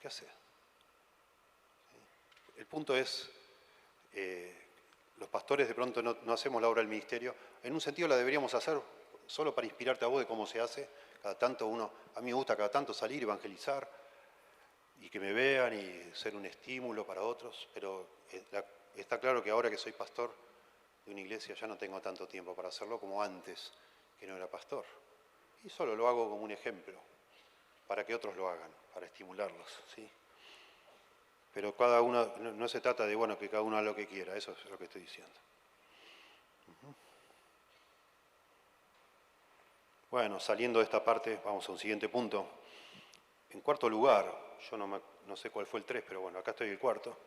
¿Qué hace? El punto es, los pastores de pronto no hacemos la obra del ministerio. En un sentido la deberíamos hacer solo para inspirarte a vos de cómo se hace. Cada tanto a mí me gusta cada tanto salir, evangelizar y que me vean y ser un estímulo para otros. Pero está claro que ahora que soy pastor de una iglesia ya no tengo tanto tiempo para hacerlo como antes que no era pastor. Y solo lo hago como un ejemplo, para que otros lo hagan, para estimularlos, ¿sí? Pero cada uno, no se trata de, bueno, que cada uno haga lo que quiera, eso es lo que estoy diciendo. Bueno, saliendo de esta parte, vamos a un siguiente punto. En cuarto lugar, yo no sé cuál fue el 3, pero bueno, acá estoy el cuarto.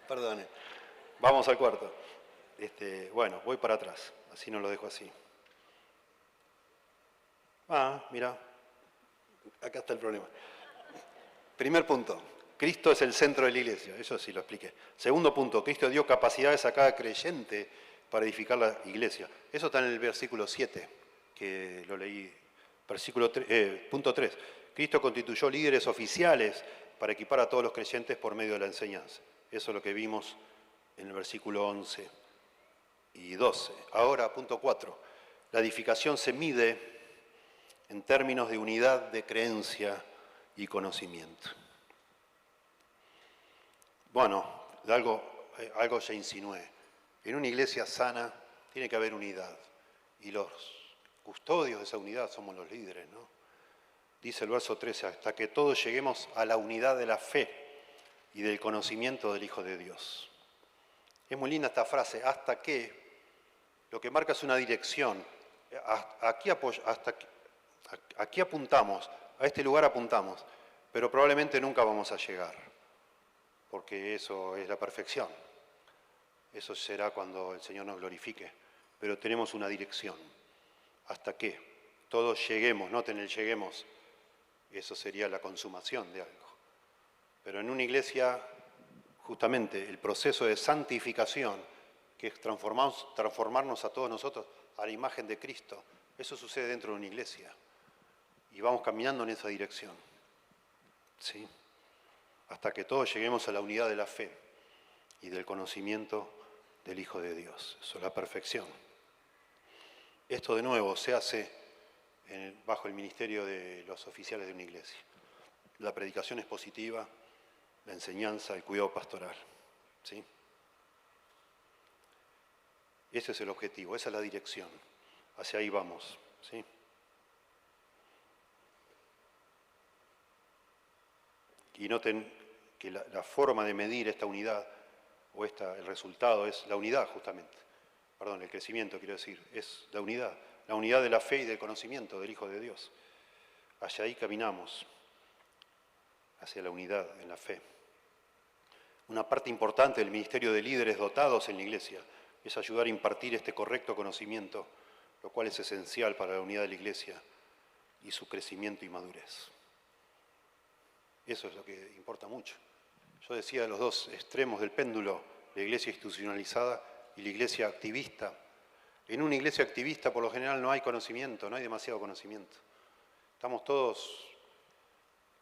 Perdone. Vamos al cuarto. Bueno, voy para atrás, así no lo dejo así. Mira, acá está el problema. Primer punto, Cristo es el centro de la iglesia, eso sí lo expliqué. Segundo punto, Cristo dio capacidades a cada creyente para edificar la iglesia. Eso está en el versículo 7, que lo leí, punto 3. Cristo constituyó líderes oficiales para equipar a todos los creyentes por medio de la enseñanza. Eso es lo que vimos en el versículo 11 y 12. Ahora, punto 4, la edificación se mide en términos de unidad de creencia y conocimiento. Bueno, algo ya insinué. En una iglesia sana tiene que haber unidad. Y los custodios de esa unidad somos los líderes, ¿no? Dice el verso 13, hasta que todos lleguemos a la unidad de la fe y del conocimiento del Hijo de Dios. Es muy linda esta frase, hasta que, lo que marca es una dirección. Aquí apuntamos, a este lugar apuntamos, pero probablemente nunca vamos a llegar, porque eso es la perfección. Eso será cuando el Señor nos glorifique, pero tenemos una dirección. Hasta que todos lleguemos, noten el lleguemos, eso sería la consumación de algo. Pero en una iglesia, justamente el proceso de santificación, que es transformarnos a todos nosotros a la imagen de Cristo, eso sucede dentro de una iglesia. Y vamos caminando en esa dirección, ¿sí? Hasta que todos lleguemos a la unidad de la fe y del conocimiento del Hijo de Dios. Eso es la perfección. Esto de nuevo se hace bajo el ministerio de los oficiales de una iglesia. La predicación expositiva, la enseñanza, el cuidado pastoral, ¿sí? Ese es el objetivo, esa es la dirección. Hacia ahí vamos, ¿sí? Y noten que la forma de medir esta unidad, o el resultado es la unidad justamente. Perdón, el crecimiento quiero decir, es la unidad de la fe y del conocimiento del Hijo de Dios. Hacia ahí caminamos, hacia la unidad en la fe. Una parte importante del ministerio de líderes dotados en la iglesia es ayudar a impartir este correcto conocimiento, lo cual es esencial para la unidad de la iglesia y su crecimiento y madurez. Eso es lo que importa mucho. Yo decía los dos extremos del péndulo, la iglesia institucionalizada y la iglesia activista. En una iglesia activista por lo general no hay conocimiento, no hay demasiado conocimiento. Estamos todos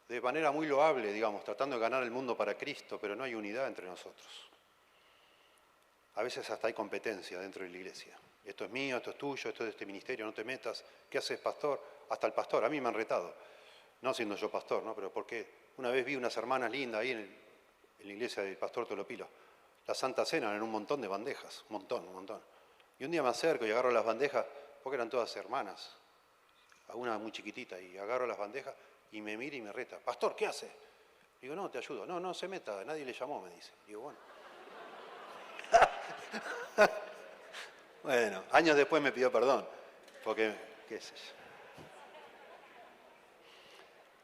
de manera muy loable, digamos, tratando de ganar el mundo para Cristo, pero no hay unidad entre nosotros. A veces hasta hay competencia dentro de la iglesia. Esto es mío, esto es tuyo, esto es de este ministerio, no te metas. ¿Qué haces, pastor? Hasta el pastor, a mí me han retado. No siendo yo pastor, ¿no? Pero porque una vez vi unas hermanas lindas ahí en la iglesia del pastor Tolopilo. La Santa Cena en un montón de bandejas, un montón. Y un día me acerco y agarro las bandejas, porque eran todas hermanas, a una muy chiquitita, y agarro las bandejas y me mira y me reta. Pastor, ¿qué hace? Digo, no, te ayudo. No se meta, nadie le llamó, me dice. Digo, bueno. Bueno, años después me pidió perdón, porque, qué sé yo.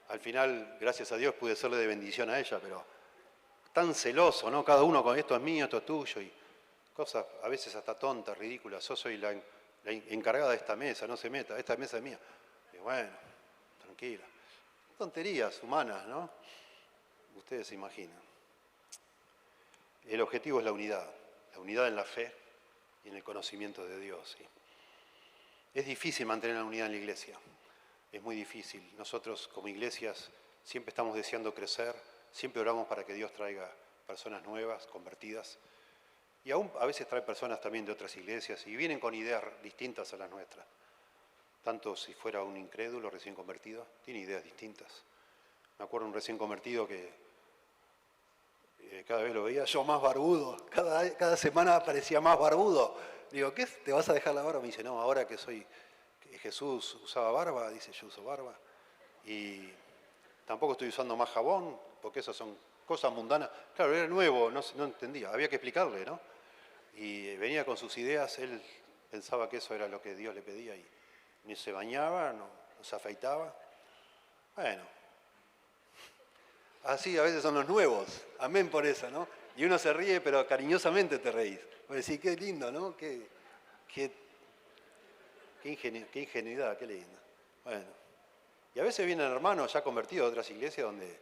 Al final, gracias a Dios, pude serle de bendición a ella, pero tan celoso, ¿no? Cada uno con esto es mío, esto es tuyo, y cosas a veces hasta tontas, ridículas. Yo soy la encargada de esta mesa, no se meta, esta mesa es mía. Y bueno, tranquila. Tonterías humanas, ¿no? Ustedes se imaginan. El objetivo es la unidad en la fe y en el conocimiento de Dios, ¿sí? Es difícil mantener la unidad en la iglesia. Es muy difícil. Nosotros como iglesias siempre estamos deseando crecer, siempre oramos para que Dios traiga personas nuevas, convertidas, y aún a veces trae personas también de otras iglesias y vienen con ideas distintas a las nuestras. Tanto si fuera un incrédulo recién convertido, tiene ideas distintas. Me acuerdo de un recién convertido que cada vez lo veía yo más barbudo, cada semana parecía más barbudo. Digo, ¿qué? ¿Te vas a dejar la barba? Me dice, no, ahora que Jesús usaba barba, dice, yo uso barba. Y tampoco estoy usando más jabón, porque esas son cosas mundanas. Claro, era nuevo, no entendía, había que explicarle, ¿no? Y venía con sus ideas, él pensaba que eso era lo que Dios le pedía y ni se bañaba, no se afeitaba. Bueno, Así a veces son los nuevos. Amén por eso, ¿no? Y uno se ríe, pero cariñosamente te reís. Pues decís, qué lindo, ¿no? Qué ingenuidad, qué lindo. Bueno. Y a veces vienen hermanos ya convertidos de otras iglesias donde,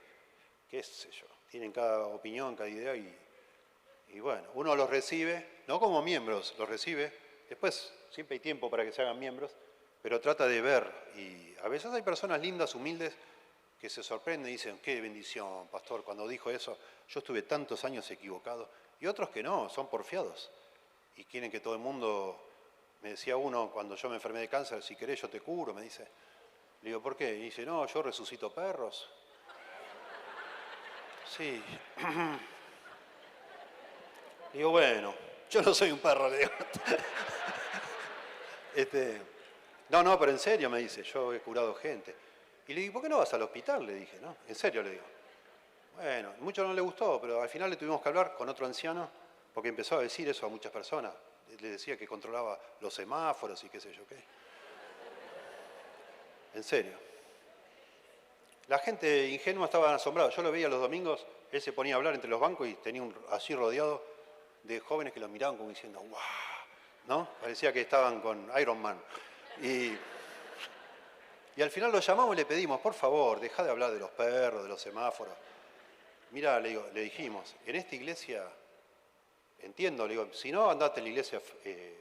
qué sé yo, tienen cada opinión, cada idea y bueno, uno los recibe, no como miembros, los recibe. Después siempre hay tiempo para que se hagan miembros, pero trata de ver. Y a veces hay personas lindas, humildes, que se sorprenden y dicen, qué bendición, pastor, cuando dijo eso, yo estuve tantos años equivocado. Y otros que no, son porfiados. Y quieren que todo el mundo, me decía uno cuando yo me enfermé de cáncer, si querés yo te curo, me dice. Le digo, ¿por qué? Y dice, no, yo resucito perros. Sí. Digo, bueno, yo no soy un perro, le digo. No, pero en serio me dice, yo he curado gente. Y le digo, ¿por qué no vas al hospital? Le dije, ¿no? En serio le digo. Bueno, mucho no le gustó, pero al final le tuvimos que hablar con otro anciano, porque empezó a decir eso a muchas personas. Le decía que controlaba los semáforos y qué sé yo qué. En serio. La gente ingenua estaba asombrada. Yo lo veía los domingos, él se ponía a hablar entre los bancos y tenía así rodeado de jóvenes que lo miraban como diciendo, ¡wow! ¿No? Parecía que estaban con Iron Man. Y al final lo llamamos y le pedimos, por favor, dejá de hablar de los perros, de los semáforos. Mira, le dijimos, en esta iglesia, entiendo, le digo, si no, andate a la iglesia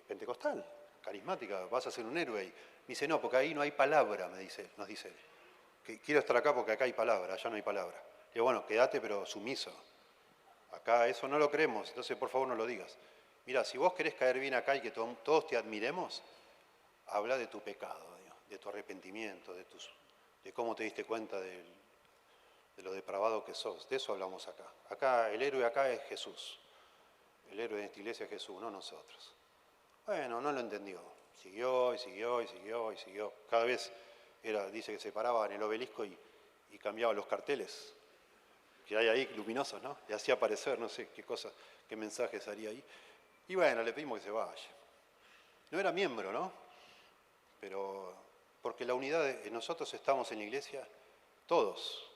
pentecostal, carismática, vas a ser un héroe. Y me dice, no, porque ahí no hay palabra, nos dice él. Que quiero estar acá porque acá hay palabra, allá no hay palabra. Le digo, bueno, quédate pero sumiso. Acá eso no lo creemos, entonces por favor no lo digas. Mira, si vos querés caer bien acá y que todos te admiremos, habla de tu pecado, de tu arrepentimiento, de cómo te diste cuenta de lo depravado que sos. De eso hablamos acá. Acá, el héroe acá es Jesús. El héroe de esta iglesia es Jesús, no nosotros. Bueno, no lo entendió. Siguió y siguió y siguió y siguió. Cada vez dice que se paraba en el obelisco y cambiaba los carteles que hay ahí, luminosos, ¿no? Y hacía aparecer, no sé qué cosas, qué mensajes haría ahí. Y bueno, le pedimos que se vaya. No era miembro, ¿no? Pero porque la unidad, nosotros estamos en la iglesia, todos,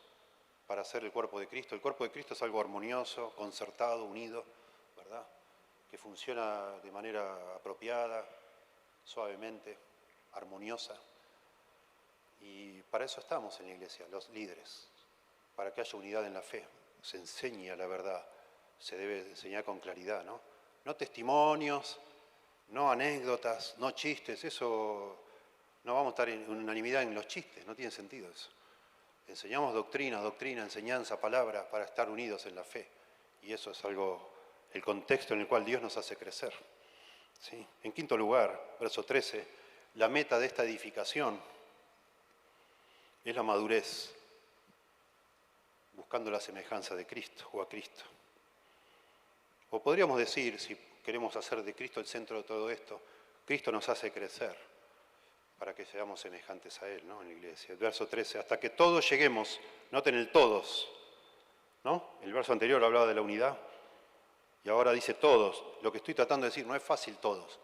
para ser el cuerpo de Cristo. El cuerpo de Cristo es algo armonioso, concertado, unido, ¿verdad? Que funciona de manera apropiada, suavemente, armoniosa. Y para eso estamos en la iglesia, los líderes, para que haya unidad en la fe, se enseña la verdad, se debe enseñar con claridad, ¿no? No testimonios, no anécdotas, no chistes, eso no vamos a estar en unanimidad en los chistes, no tiene sentido eso. Enseñamos doctrina, enseñanza, palabra, para estar unidos en la fe. Y eso es algo, el contexto en el cual Dios nos hace crecer. ¿Sí? En quinto lugar, verso 13, la meta de esta edificación es la madurez, buscando la semejanza de Cristo o a Cristo. O podríamos decir, si queremos hacer de Cristo el centro de todo esto, Cristo nos hace crecer para que seamos semejantes a Él, ¿no? En la iglesia. El verso 13, hasta que todos lleguemos, noten el todos, ¿no? El verso anterior hablaba de la unidad y ahora dice todos. Lo que estoy tratando de decir, no es fácil todos,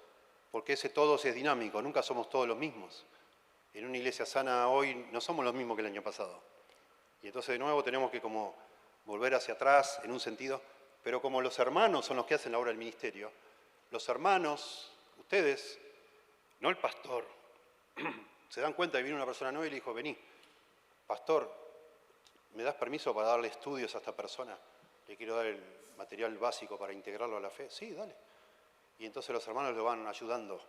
porque ese todos es dinámico, nunca somos todos los mismos. En una iglesia sana hoy no somos los mismos que el año pasado. Y entonces de nuevo tenemos que como volver hacia atrás en un sentido, pero como los hermanos son los que hacen la obra del ministerio, los hermanos, ustedes, no el pastor, se dan cuenta que vino una persona nueva y le dijo, vení, pastor, ¿me das permiso para darle estudios a esta persona? Le quiero dar el material básico para integrarlo a la fe. Sí, dale. Y entonces los hermanos lo van ayudando,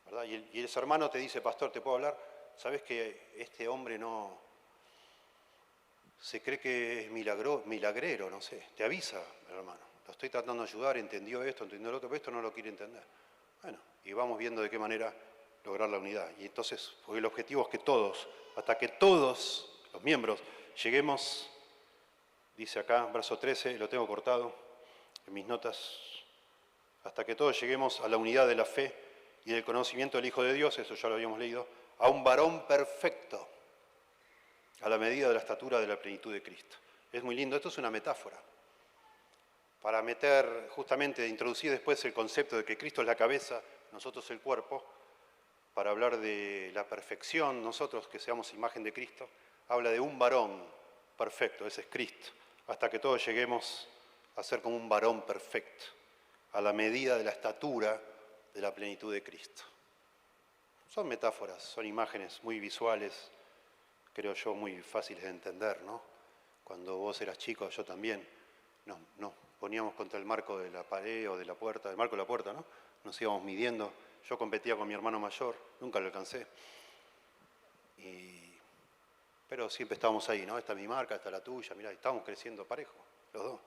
¿verdad? Y ese hermano te dice, pastor, ¿te puedo hablar? ¿Sabes que este hombre no se cree que es milagrero, no sé? Te avisa, hermano. Lo estoy tratando de ayudar, entendió esto, entendió lo otro, pero esto no lo quiere entender. Bueno, y vamos viendo de qué manera lograr la unidad. Y entonces, porque el objetivo es que todos, hasta que todos los miembros lleguemos, dice acá, verso 13, lo tengo cortado en mis notas, hasta que todos lleguemos a la unidad de la fe y del conocimiento del Hijo de Dios, eso ya lo habíamos leído, a un varón perfecto, a la medida de la estatura de la plenitud de Cristo. Es muy lindo, esto es una metáfora, para meter, justamente, introducir después el concepto de que Cristo es la cabeza, nosotros el cuerpo, para hablar de la perfección, nosotros que seamos imagen de Cristo, habla de un varón perfecto, ese es Cristo, hasta que todos lleguemos a ser como un varón perfecto, a la medida de la estatura de la plenitud de Cristo. Son metáforas, son imágenes muy visuales, creo yo, muy fáciles de entender, ¿no? Cuando vos eras chico, yo también, nos poníamos contra el marco de la pared o de la puerta, el marco de la puerta, ¿no? Nos íbamos midiendo. Yo competía con mi hermano mayor, nunca lo alcancé. Pero siempre estábamos ahí, ¿no? Esta es mi marca, esta es la tuya, mirá, estábamos creciendo parejo, los dos.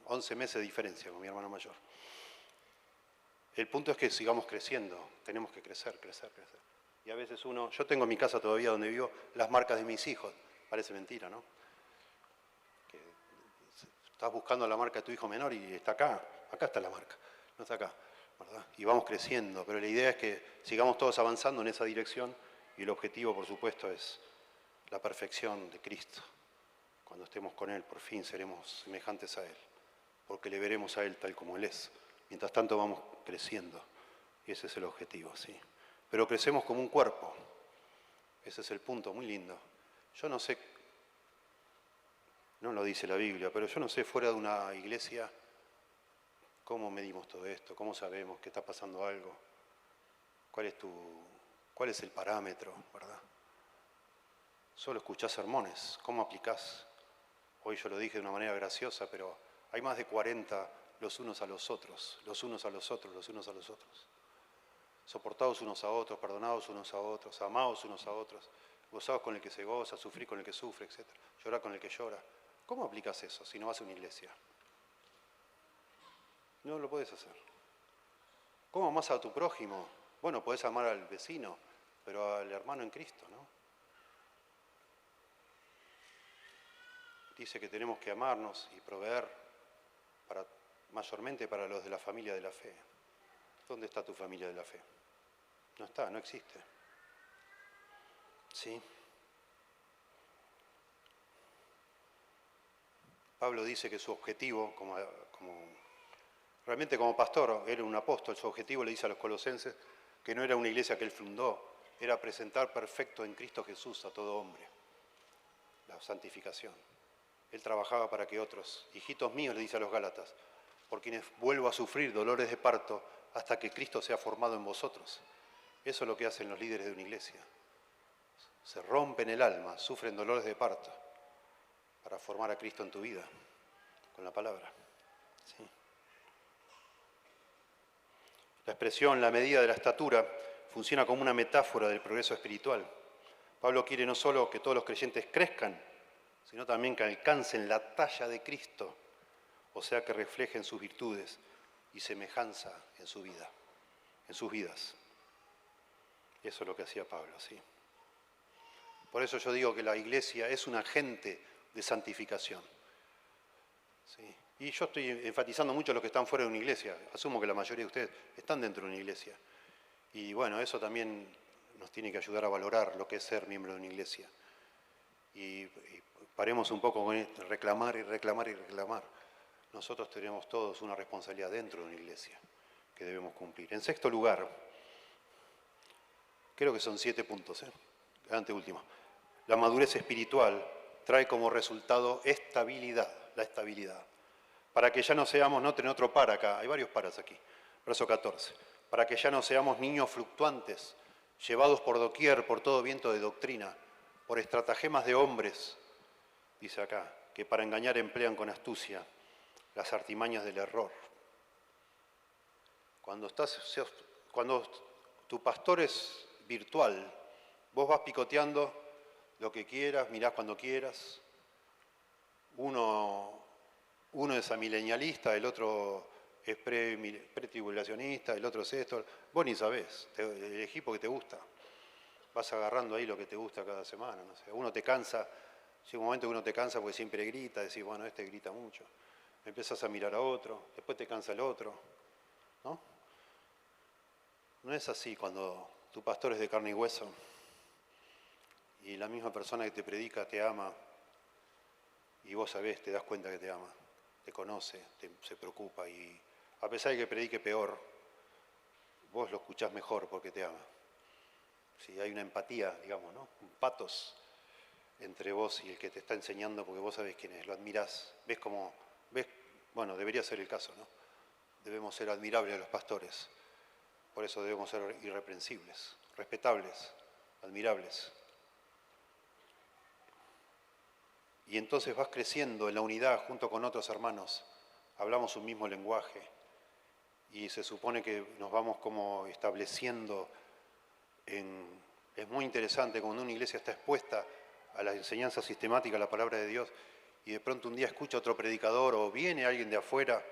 11 meses de diferencia con mi hermano mayor. El punto es que sigamos creciendo, tenemos que crecer. Y a veces yo tengo en mi casa todavía donde vivo las marcas de mis hijos, parece mentira, ¿no? Que estás buscando la marca de tu hijo menor y está acá está la marca, no está acá, ¿verdad? Y vamos creciendo, pero la idea es que sigamos todos avanzando en esa dirección y el objetivo, por supuesto, es la perfección de Cristo. Cuando estemos con Él, por fin seremos semejantes a Él, porque le veremos a Él tal como Él es. Mientras tanto vamos creciendo, y ese es el objetivo, sí. Pero crecemos como un cuerpo, ese es el punto, muy lindo. Yo no sé, no lo dice la Biblia, pero yo no sé fuera de una iglesia cómo medimos todo esto, cómo sabemos que está pasando algo, cuál es el parámetro, ¿verdad? Solo escuchás sermones, ¿cómo aplicás? Hoy yo lo dije de una manera graciosa, pero hay más de 40 los unos a los otros, los unos a los otros, los unos a los otros. Soportados unos a otros, perdonados unos a otros, amados unos a otros, gozados con el que se goza, sufrir con el que sufre, etc. Llorar con el que llora. ¿Cómo aplicas eso si no vas a una iglesia? No lo puedes hacer. ¿Cómo amás a tu prójimo? Bueno, podés amar al vecino, pero al hermano en Cristo, ¿no? Dice que tenemos que amarnos y proveer mayormente para los de la familia de la fe. ¿Dónde está tu familia de la fe? No está, no existe. ¿Sí? Pablo dice que su objetivo, realmente como pastor, era un apóstol, su objetivo, le dice a los colosenses, que no era una iglesia que él fundó, era presentar perfecto en Cristo Jesús a todo hombre, la santificación. Él trabajaba para que otros, hijitos míos, le dice a los Gálatas, por quienes vuelvo a sufrir dolores de parto hasta que Cristo sea formado en vosotros. Eso es lo que hacen los líderes de una iglesia. Se rompen el alma, sufren dolores de parto para formar a Cristo en tu vida, con la palabra. ¿Sí? La expresión, la medida de la estatura, funciona como una metáfora del progreso espiritual. Pablo quiere no solo que todos los creyentes crezcan, sino también que alcancen la talla de Cristo, o sea, que reflejen sus virtudes y semejanza en su vida, en sus vidas. Eso es lo que hacía Pablo, sí. Por eso yo digo que la iglesia es un agente de santificación. ¿Sí? Y yo estoy enfatizando mucho a los que están fuera de una iglesia. Asumo que la mayoría de ustedes están dentro de una iglesia. Y bueno, eso también nos tiene que ayudar a valorar lo que es ser miembro de una iglesia. Y paremos un poco con reclamar y reclamar y reclamar. Nosotros tenemos todos una responsabilidad dentro de una iglesia que debemos cumplir. En sexto lugar, creo que son 7 puntos, anteúltimo. La madurez espiritual trae como resultado estabilidad, la estabilidad. Para que ya no seamos, noten otro para acá, hay varios paras aquí, verso 14. Para que ya no seamos niños fluctuantes, llevados por doquier, por todo viento de doctrina, por estratagemas de hombres, dice acá, que para engañar emplean con astucia las artimañas del error. Cuando tu pastor es virtual, vos vas picoteando lo que quieras, mirás cuando quieras. Uno es amilenialista, el otro es pretribulacionista, el otro es esto. Vos ni sabés, elegí porque te gusta. Vas agarrando ahí lo que te gusta cada semana. No sé. Uno te cansa, llega un momento que uno te cansa porque siempre grita, decís, bueno, este grita mucho. Empiezas a mirar a otro, después te cansa el otro. ¿No? No es así cuando tu pastor es de carne y hueso y la misma persona que te predica te ama y vos sabés, te das cuenta que te ama, te conoce, se preocupa y a pesar de que predique peor, vos lo escuchás mejor porque te ama. Sí, hay una empatía, digamos, ¿no? Un patos. entre vos y el que te está enseñando, porque vos sabés quién es, lo admirás, bueno, debería ser el caso, ¿no? Debemos ser admirables a los pastores, por eso debemos ser irreprensibles, respetables, admirables. Y entonces vas creciendo en la unidad junto con otros hermanos, hablamos un mismo lenguaje y se supone que nos vamos como estableciendo Es muy interesante cuando una iglesia está expuesta a la enseñanza sistemática, a la palabra de Dios, y de pronto un día escucha otro predicador o viene alguien de afuera,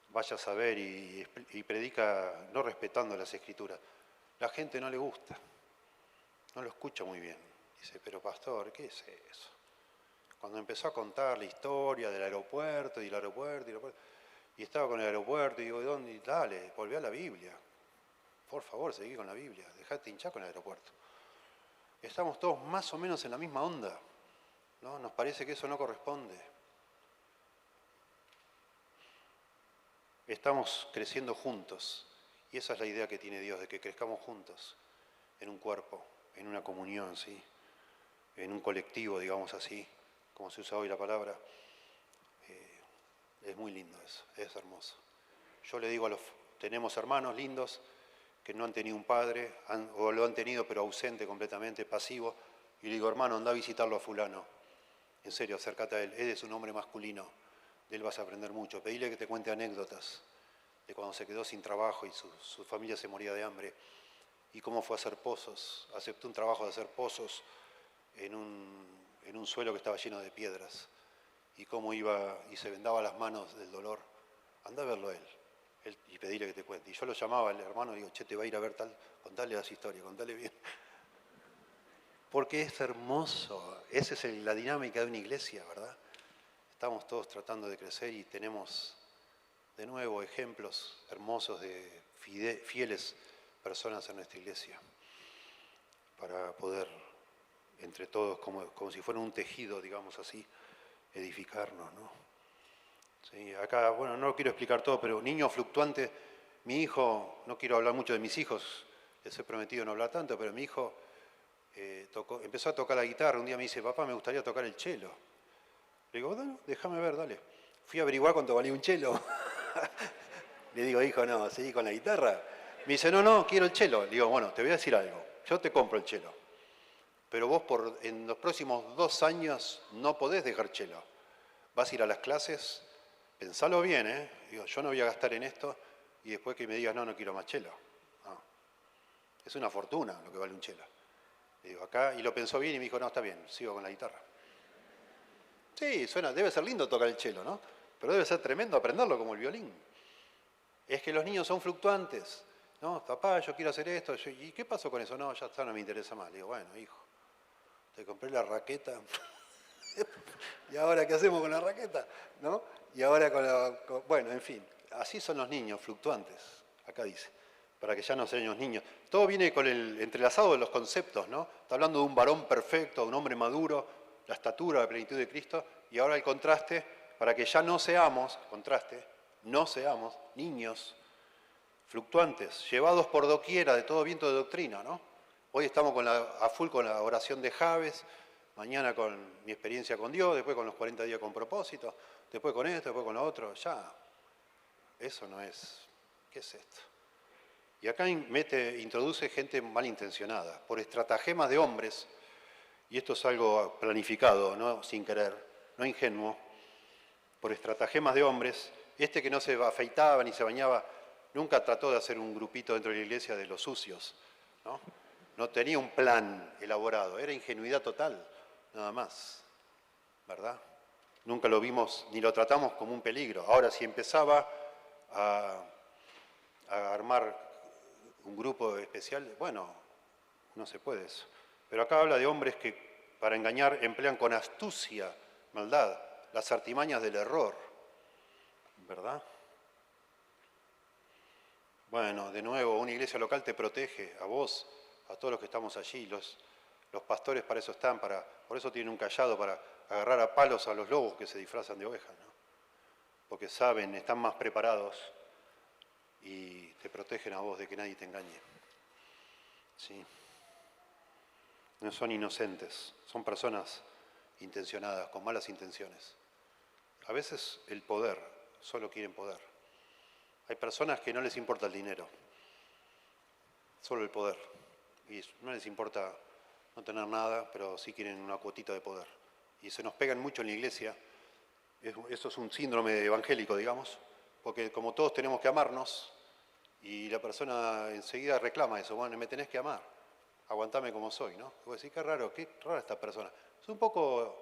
vaya a saber, y predica no respetando las escrituras. La gente no le gusta, no lo escucha muy bien. Dice, pero pastor, ¿qué es eso? Cuando empezó a contar la historia del aeropuerto y estaba con el aeropuerto y digo, ¿dónde? Dale, volví a la Biblia. Por favor, seguí con la Biblia, dejate hinchar con el aeropuerto. Estamos todos más o menos en la misma onda, ¿no? Nos parece que eso no corresponde. Estamos creciendo juntos y esa es la idea que tiene Dios, de que crezcamos juntos en un cuerpo, en una comunión, ¿sí? En un colectivo, digamos así, como se usa hoy la palabra. Es muy lindo eso, es hermoso. Yo le digo tenemos hermanos lindos que no han tenido un padre, o lo han tenido pero ausente completamente, pasivo, y le digo, hermano, anda a visitarlo a fulano. En serio, acércate a él es un hombre masculino, de él vas a aprender mucho. Pedile que te cuente anécdotas de cuando se quedó sin trabajo y su familia se moría de hambre, y cómo fue a hacer pozos, aceptó un trabajo de hacer pozos en un suelo que estaba lleno de piedras, y cómo iba y se vendaba las manos del dolor. Anda a verlo a él y pedirle que te cuente. Y yo lo llamaba al hermano y digo, che, te va a ir a ver tal, contale las historias, contale bien. Porque es hermoso, esa es la dinámica de una iglesia, ¿verdad? Estamos todos tratando de crecer y tenemos de nuevo ejemplos hermosos de fieles personas en nuestra iglesia para poder entre todos, como si fuera un tejido, digamos así, edificarnos, ¿no? Sí, acá, bueno, no lo quiero explicar todo, pero niño fluctuante, mi hijo, no quiero hablar mucho de mis hijos, les he prometido no hablar tanto, pero mi hijo empezó a tocar la guitarra, un día me dice, papá, me gustaría tocar el cello. Le digo, dale, déjame ver, dale. Fui a averiguar cuánto valía un cello. Le digo, hijo, no, seguí con la guitarra. Me dice, no, quiero el cello. Le digo, bueno, te voy a decir algo, yo te compro el cello, pero vos en los próximos 2 años no podés dejar cello. Vas a ir a las clases, pensalo bien, ¿eh? Digo, yo no voy a gastar en esto y después que me digas, no quiero más cello. No. Es una fortuna lo que vale un cello. Le digo, acá, y lo pensó bien y me dijo, no, está bien, sigo con la guitarra. Sí, debe ser lindo tocar el cello, ¿no? Pero debe ser tremendo aprenderlo como el violín. Es que los niños son fluctuantes. No, papá, yo quiero hacer esto. ¿Y qué pasó con eso? No, ya está, no me interesa más. Le digo, bueno, hijo, te compré la raqueta. ¿Y ahora qué hacemos con la raqueta? ¿No? Y ahora bueno, en fin, así son los niños, fluctuantes, acá dice, para que ya no sean los niños. Todo viene con el entrelazado de los conceptos, ¿no? Está hablando de un varón perfecto, de un hombre maduro, la estatura, la plenitud de Cristo, y ahora el contraste, para que ya no seamos, no seamos niños fluctuantes, llevados por doquiera de todo viento de doctrina, ¿no? Hoy estamos a full con la oración de Javes, mañana con mi experiencia con Dios, después con los 40 días con propósito, después con esto, después con lo otro, ya. Eso no es. ¿Qué es esto? Y acá introduce gente malintencionada, por estratagemas de hombres, y esto es algo planificado, ¿no? Sin querer, no ingenuo, por estratagemas de hombres, que no se afeitaba ni se bañaba, nunca trató de hacer un grupito dentro de la iglesia de los sucios, ¿no? No tenía un plan elaborado, era ingenuidad total, nada más, ¿verdad? Nunca lo vimos ni lo tratamos como un peligro. Ahora, si empezaba a armar un grupo especial, bueno, no se puede eso. Pero acá habla de hombres que para engañar emplean con astucia, maldad, las artimañas del error, ¿verdad? Bueno, de nuevo, una iglesia local te protege, a vos, a todos los que estamos allí. Los pastores para eso están, por eso tienen un cayado, para agarrar a palos a los lobos que se disfrazan de ovejas, ¿no? Porque saben, están más preparados y te protegen a vos de que nadie te engañe. ¿Sí? no son inocentes, son personas intencionadas, con malas intenciones. A veces el poder, solo quieren poder. Hay personas que no les importa el dinero, solo el poder. Y no les importa no tener nada, pero sí quieren una cuotita de poder. Y se nos pegan mucho en la iglesia. Eso es un síndrome evangélico, digamos, porque como todos tenemos que amarnos, y la persona enseguida reclama eso, bueno, me tenés que amar, aguantame como soy, ¿no? Y vos decís, qué rara esta persona. Es un poco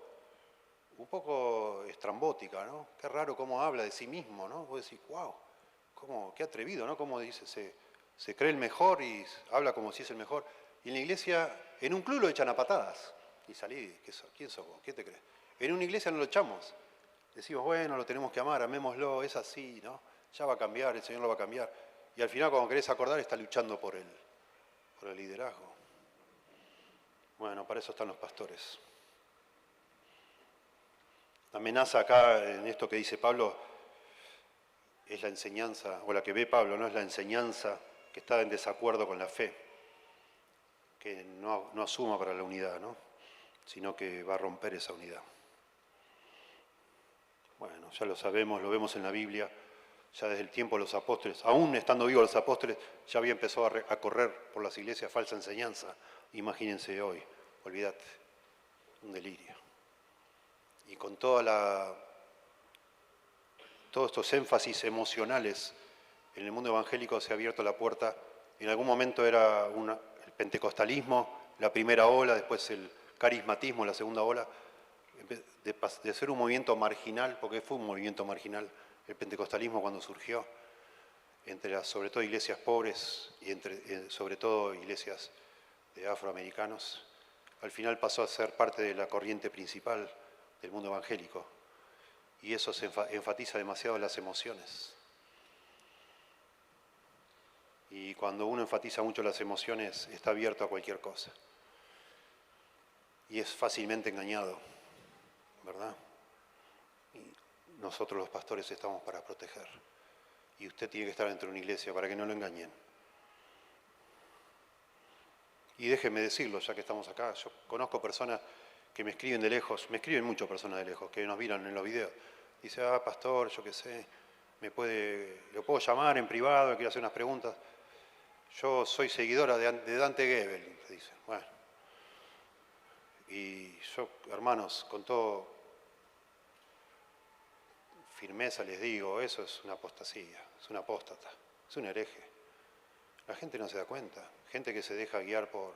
estrambótica, ¿no? Qué raro cómo habla de sí mismo, ¿no? Vos decís, wow, qué atrevido, ¿no? Cómo dice, se cree el mejor y habla como si es el mejor. Y en la iglesia, en un club lo echan a patadas. Y salí, ¿quién sos vos? ¿Qué te crees? En una iglesia no lo echamos. Decimos, bueno, lo tenemos que amar, amémoslo, es así, ¿no? Ya va a cambiar, el Señor lo va a cambiar. Y al final, cuando querés acordar, está luchando por el liderazgo. Bueno, para eso están los pastores. La amenaza acá, en esto que dice Pablo, es la enseñanza, o la que ve Pablo, ¿no? Es la enseñanza que está en desacuerdo con la fe, que no asuma para la unidad, ¿no? Sino que va a romper esa unidad. Bueno, ya lo sabemos, lo vemos en la Biblia, ya desde el tiempo de los apóstoles, aún estando vivos los apóstoles, ya había empezado a correr por las iglesias falsa enseñanza. Imagínense hoy, olvídate, un delirio. Y con todos estos énfasis emocionales, en el mundo evangélico se ha abierto la puerta. En algún momento era el pentecostalismo, la primera ola, después el carismatismo, la segunda ola, de ser un movimiento marginal, porque fue un movimiento marginal el pentecostalismo cuando surgió, entre sobre todo iglesias pobres y sobre todo iglesias de afroamericanos, al final pasó a ser parte de la corriente principal del mundo evangélico. Y eso se enfatiza demasiado en las emociones. Y cuando uno enfatiza mucho las emociones, está abierto a cualquier cosa. Y es fácilmente engañado, ¿verdad? Y nosotros los pastores estamos para proteger. Y usted tiene que estar dentro de una iglesia para que no lo engañen. Y déjeme decirlo, ya que estamos acá, yo conozco personas que me escriben de lejos, me escriben muchas personas de lejos, que nos miran en los videos. Dice, pastor, yo qué sé, lo puedo llamar en privado, quiero hacer unas preguntas. Yo soy seguidora de Dante Gebel, dice. Bueno, y yo, hermanos, con todo firmeza les digo, eso es una apostasía, es un apóstata, es un hereje. La gente no se da cuenta, gente que se deja guiar por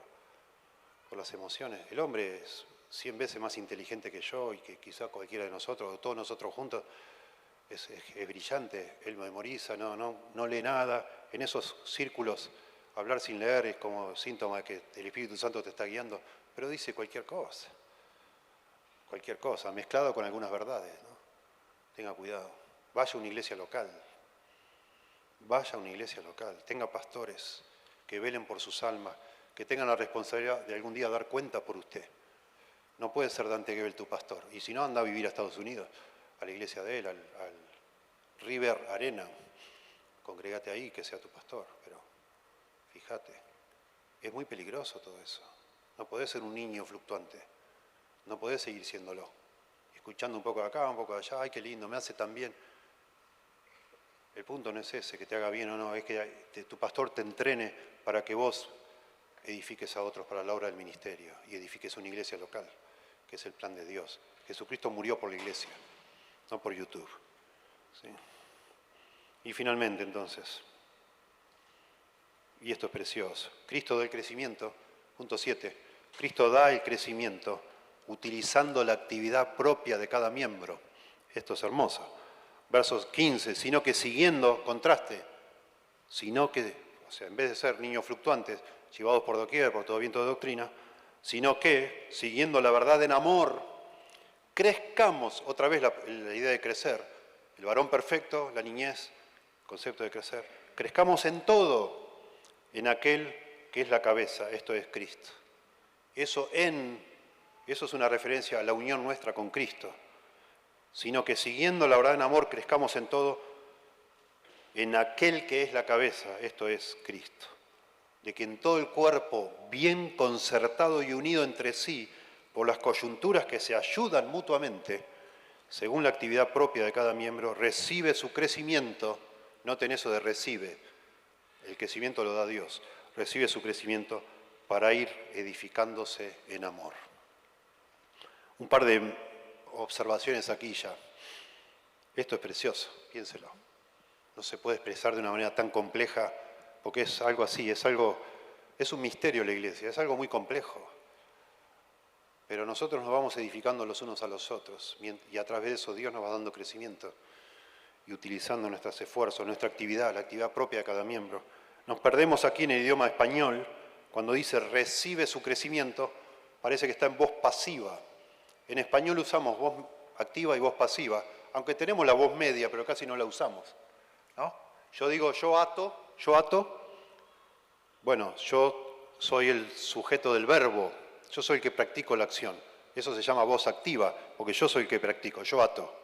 las emociones. El hombre es 100 veces más inteligente que yo y que quizá cualquiera de nosotros, o todos nosotros juntos, es brillante, él memoriza, no lee nada. En esos círculos, hablar sin leer es como síntoma de que el Espíritu Santo te está guiando, pero dice cualquier cosa, mezclado con algunas verdades, ¿no? Tenga cuidado, vaya a una iglesia local, tenga pastores que velen por sus almas, que tengan la responsabilidad de algún día dar cuenta por usted. No puede ser Dante Gebel tu pastor, y si no, anda a vivir a Estados Unidos, a la iglesia de él, al River Arena, congregate ahí, que sea tu pastor, pero fíjate, es muy peligroso todo eso. No podés ser un niño fluctuante, no podés seguir siéndolo, escuchando un poco de acá, un poco de allá, ay qué lindo, me hace tan bien. El punto no es ese, que te haga bien o no, es que tu pastor te entrene para que vos edifiques a otros para la obra del ministerio y edifiques una iglesia local, que es el plan de Dios. Jesucristo murió por la iglesia, no por YouTube. ¿Sí? Y finalmente, entonces, y esto es precioso, Cristo da el crecimiento, punto 7, Cristo da el crecimiento utilizando la actividad propia de cada miembro. Esto es hermoso. Versos 15, sino que siguiendo, contraste, sino que, o sea, en vez de ser niños fluctuantes, llevados por doquier, por todo viento de doctrina, sino que, siguiendo la verdad en amor, crezcamos, otra vez la idea de crecer, el varón perfecto, la niñez, el concepto de crecer, crezcamos en todo, en aquel que es la cabeza, esto es Cristo. Eso es una referencia a la unión nuestra con Cristo, sino que siguiendo la verdad en amor, crezcamos en todo, en aquel que es la cabeza, esto es Cristo. de que en todo el cuerpo, bien concertado y unido entre sí, por las coyunturas que se ayudan mutuamente, según la actividad propia de cada miembro, recibe su crecimiento. Noten eso de recibe, el crecimiento lo da Dios, recibe su crecimiento para ir edificándose en amor. Un par de observaciones aquí ya. Esto es precioso, piénselo. No se puede expresar de una manera tan compleja, porque es algo así, es un misterio la iglesia, es algo muy complejo. Pero nosotros nos vamos edificando los unos a los otros, y a través de eso Dios nos va dando crecimiento, y utilizando nuestros esfuerzos, nuestra actividad, la actividad propia de cada miembro. Nos perdemos aquí en el idioma español, cuando dice recibe su crecimiento, parece que está en voz pasiva. En español usamos voz activa y voz pasiva, aunque tenemos la voz media, pero casi no la usamos, ¿no? Yo digo yo ato, bueno, yo soy el sujeto del verbo, yo soy el que practico la acción. Eso se llama voz activa, porque yo soy el que practico, yo ato.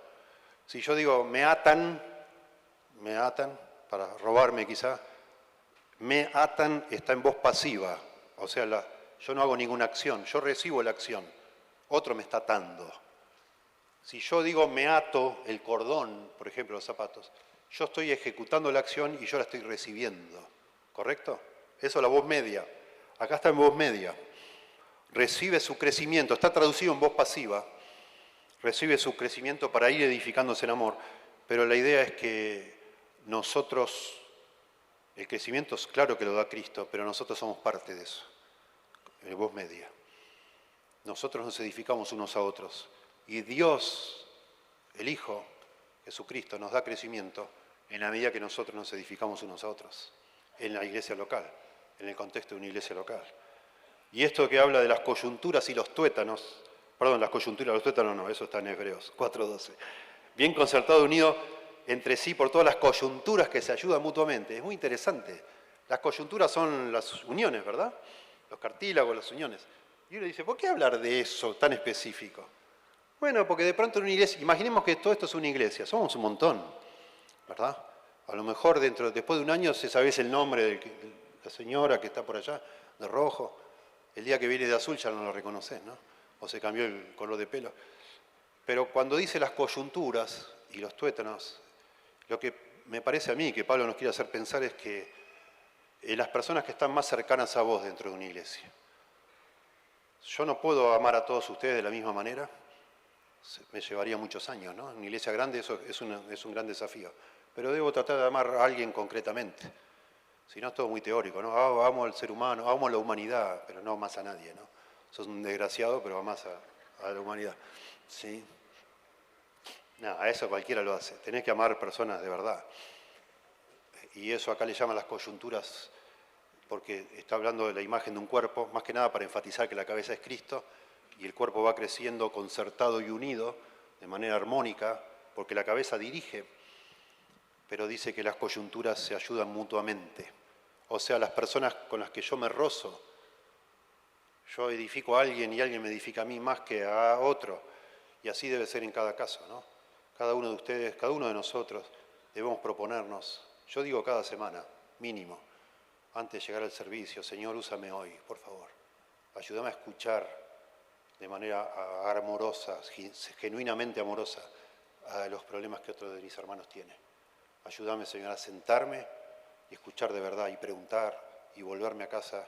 Si yo digo me atan, para robarme quizá, me atan está en voz pasiva, o sea, yo no hago ninguna acción, yo recibo la acción, otro me está atando. Si yo digo me ato el cordón, por ejemplo, los zapatos, yo estoy ejecutando la acción y yo la estoy recibiendo, ¿correcto? Eso es la voz media. Acá está en voz media. Recibe su crecimiento, está traducido en voz pasiva, recibe su crecimiento para ir edificándose en amor, pero la idea es que nosotros, el crecimiento es claro que lo da Cristo, pero nosotros somos parte de eso, en voz media. Nosotros nos edificamos unos a otros y Dios, el Hijo, Jesucristo, nos da crecimiento en la medida que nosotros nos edificamos unos a otros, en la iglesia local, en el contexto de una iglesia local. Y esto que habla de las coyunturas y los tuétanos, perdón, las coyunturas, los tuétanos no, eso está en Hebreos 4:12. Bien concertado, unido entre sí por todas las coyunturas que se ayudan mutuamente. Es muy interesante. Las coyunturas son las uniones, ¿verdad? Los cartílagos, las uniones. Y uno dice, ¿por qué hablar de eso tan específico? Bueno, porque de pronto en una iglesia, imaginemos que todo esto es una iglesia, somos un montón, ¿verdad? A lo mejor después de un año se sabés el nombre de la señora que está por allá, de rojo. El día que viene de azul ya no lo reconoces, ¿no? O se cambió el color de pelo. Pero cuando dice las coyunturas y los tuétanos, lo que me parece a mí que Pablo nos quiere hacer pensar es que las personas que están más cercanas a vos dentro de una iglesia. Yo no puedo amar a todos ustedes de la misma manera, me llevaría muchos años, ¿no? En una iglesia grande eso es un gran desafío. Pero debo tratar de amar a alguien concretamente. Si no, es todo muy teórico, ¿no? Amo al ser humano, amo a la humanidad, pero no amas a nadie, ¿no? Sos un desgraciado, pero amás a la humanidad. ¿Sí? No, a eso cualquiera lo hace. Tenés que amar personas de verdad. Y eso acá le llaman las coyunturas, porque está hablando de la imagen de un cuerpo, más que nada para enfatizar que la cabeza es Cristo, y el cuerpo va creciendo concertado y unido, de manera armónica, porque la cabeza dirige, pero dice que las coyunturas se ayudan mutuamente. O sea, las personas con las que yo me rozo, yo edifico a alguien y alguien me edifica a mí más que a otro. Y así debe ser en cada caso, ¿no? Cada uno de ustedes, cada uno de nosotros debemos proponernos, yo digo cada semana, mínimo, antes de llegar al servicio, Señor, úsame hoy, por favor. Ayúdame a escuchar de manera amorosa, genuinamente amorosa, a los problemas que otro de mis hermanos tiene. Ayúdame, Señor, a sentarme y escuchar de verdad y preguntar y volverme a casa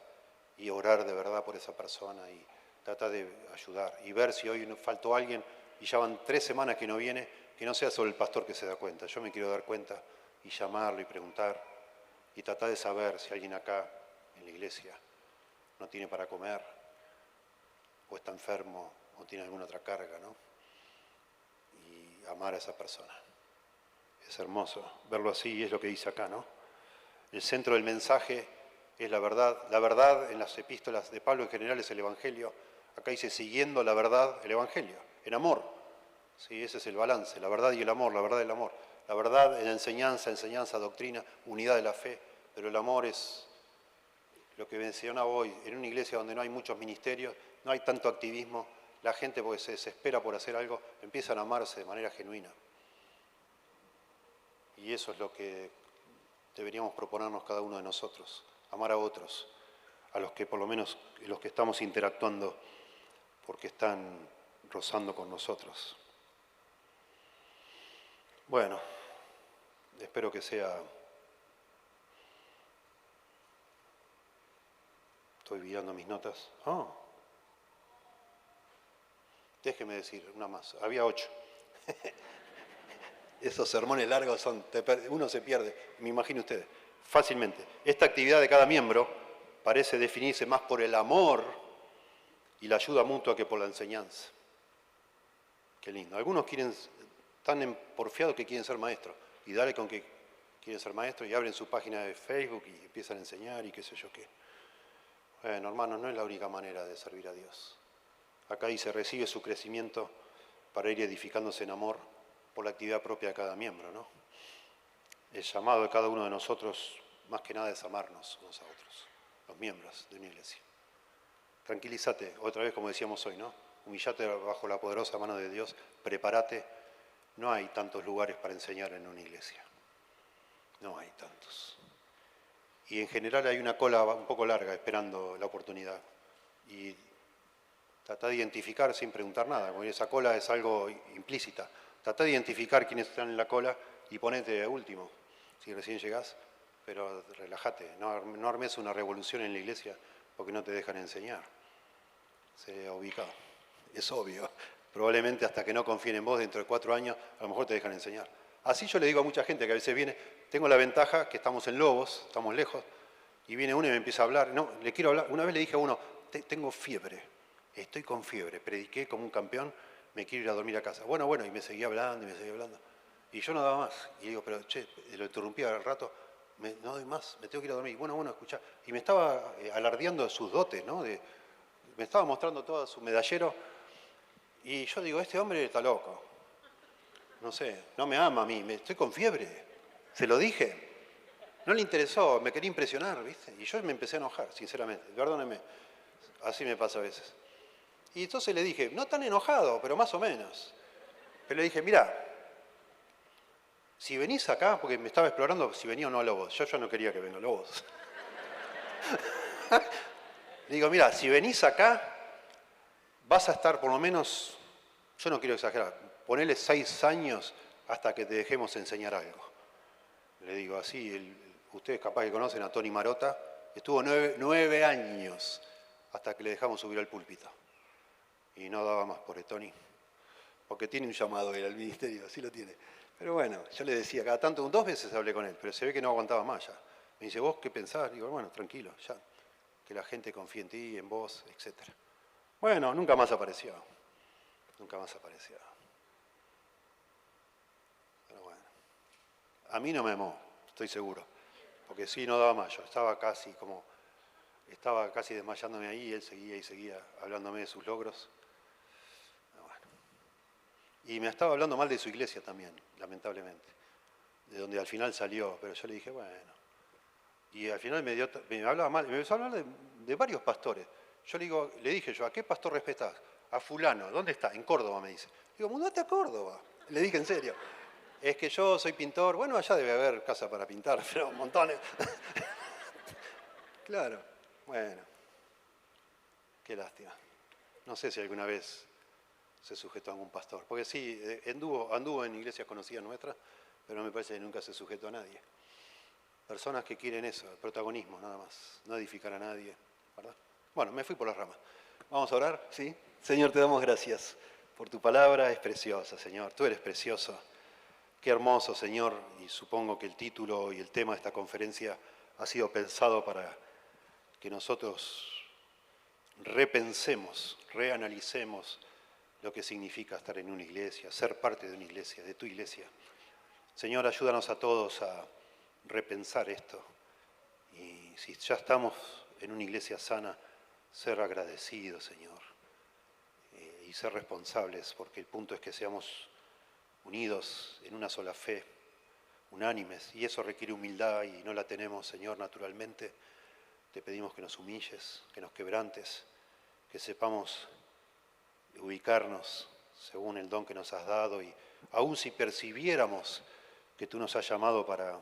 y orar de verdad por esa persona y tratar de ayudar y ver si hoy faltó alguien y ya van 3 semanas que no viene, que no sea solo el pastor que se da cuenta. Yo me quiero dar cuenta y llamarlo y preguntar y tratar de saber si alguien acá en la iglesia no tiene para comer o está enfermo o tiene alguna otra carga, ¿no? Y amar a esa persona. Es hermoso verlo así y es lo que dice acá, ¿no? El centro del mensaje es la verdad. La verdad en las epístolas de Pablo en general es el Evangelio. Acá dice siguiendo la verdad, el Evangelio, en amor. Sí, ese es el balance, la verdad y el amor, la verdad y el amor. La verdad en enseñanza, doctrina, unidad de la fe, pero el amor es lo que mencionaba hoy. En una iglesia donde no hay muchos ministerios, no hay tanto activismo, la gente porque se desespera por hacer algo, empiezan a amarse de manera genuina. Y eso es lo que deberíamos proponernos cada uno de nosotros, amar a otros. a los que por lo menos los que estamos interactuando porque están rozando con nosotros. Bueno, espero que sea... Estoy mirando mis notas. Déjeme decir una más. Había 8. Esos sermones largos son... Uno se pierde, me imagino ustedes, fácilmente. Esta actividad de cada miembro parece definirse más por el amor y la ayuda mutua que por la enseñanza. Qué lindo. Algunos tan porfiados que quieren ser maestros. Y dale con que quieren ser maestros y abren su página de Facebook y empiezan a enseñar y qué sé yo qué. Bueno, hermanos, no es la única manera de servir a Dios. Acá dice, recibe su crecimiento para ir edificándose en amor por la actividad propia de cada miembro, ¿no? El llamado de cada uno de nosotros, más que nada, es amarnos unos a otros, los miembros de una iglesia. Tranquilízate, otra vez como decíamos hoy, ¿no? Humillate bajo la poderosa mano de Dios, prepárate. No hay tantos lugares para enseñar en una iglesia. No hay tantos. Y en general hay una cola un poco larga esperando la oportunidad. Y trata de identificar sin preguntar nada, porque esa cola es algo implícita. Trata de identificar quiénes están en la cola y ponete de último, si recién llegás, pero relájate, no armes una revolución en la iglesia porque no te dejan enseñar. Sería ubicado. Es obvio. Probablemente hasta que no confíen en vos dentro de 4 años, a lo mejor te dejan enseñar. Así yo le digo a mucha gente que a veces viene, tengo la ventaja que estamos en Lobos, estamos lejos, y viene uno y me empieza a hablar. No, le quiero hablar. Una vez le dije a uno, tengo fiebre, estoy con fiebre, prediqué como un campeón, me quiero ir a dormir a casa. Bueno, y me seguía hablando, y yo no daba más. Y digo, pero che, lo interrumpía al rato, no doy más, me tengo que ir a dormir. Bueno, escuchá. Y me estaba alardeando de sus dotes, ¿no? Me estaba mostrando todo su medallero, y yo digo, este hombre está loco. No sé, no me ama a mí, estoy con fiebre. Se lo dije. No le interesó, me quería impresionar, ¿viste? Y yo me empecé a enojar, sinceramente. Perdónenme, así me pasa a veces. Y entonces le dije, no tan enojado, pero más o menos. Pero le dije, mirá, si venís acá, porque me estaba explorando si venía o no a Lobos. Yo no quería que venga a Lobos. Le digo, mira, si venís acá, vas a estar por lo menos, yo no quiero exagerar, ponele 6 años hasta que te dejemos enseñar algo. Le digo así, ustedes capaz que conocen a Tony Marota, estuvo 9 años hasta que le dejamos subir al púlpito. Y no daba más, pobre Tony, porque tiene un llamado él al ministerio, sí lo tiene. Pero bueno, yo le decía, cada tanto, 2 veces hablé con él, pero se ve que no aguantaba más ya. Me dice, ¿vos qué pensás? Digo, bueno, tranquilo, ya, que la gente confíe en ti, en vos, etc. Bueno, nunca más apareció. Nunca más apareció. Pero bueno, a mí no me amó, estoy seguro, porque sí, no daba más, yo estaba casi desmayándome ahí, y él seguía hablándome de sus logros. Bueno. Y me estaba hablando mal de su iglesia también, lamentablemente, de donde al final salió, pero yo le dije, bueno. Y al final me hablaba mal, me empezó a hablar de varios pastores. Yo le dije yo, ¿a qué pastor respetás? A fulano, ¿dónde está? En Córdoba, me dice. Digo, mudate a Córdoba. Le dije en serio. Es que yo soy pintor. Bueno, allá debe haber casa para pintar, pero montones. Claro, bueno. Qué lástima. No sé si alguna vez se sujetó a algún pastor. Porque sí, anduvo en iglesias conocidas nuestras, pero me parece que nunca se sujetó a nadie. Personas que quieren eso, el protagonismo, nada más. No edificar a nadie, ¿verdad? Bueno, me fui por las ramas. ¿Vamos a orar? ¿Sí? Señor, te damos gracias por tu palabra. Es preciosa, Señor. Tú eres precioso. Qué hermoso, Señor. Y supongo que el título y el tema de esta conferencia ha sido pensado para que nosotros repensemos, reanalicemos lo que significa estar en una iglesia, ser parte de una iglesia, de tu iglesia. Señor, ayúdanos a todos a repensar esto. Y si ya estamos en una iglesia sana, ser agradecidos, Señor, y ser responsables, porque el punto es que seamos unidos en una sola fe, unánimes, y eso requiere humildad y no la tenemos, Señor, naturalmente. Te pedimos que nos humilles, que nos quebrantes, que sepamos ubicarnos según el don que nos has dado, y aun si percibiéramos que tú nos has llamado para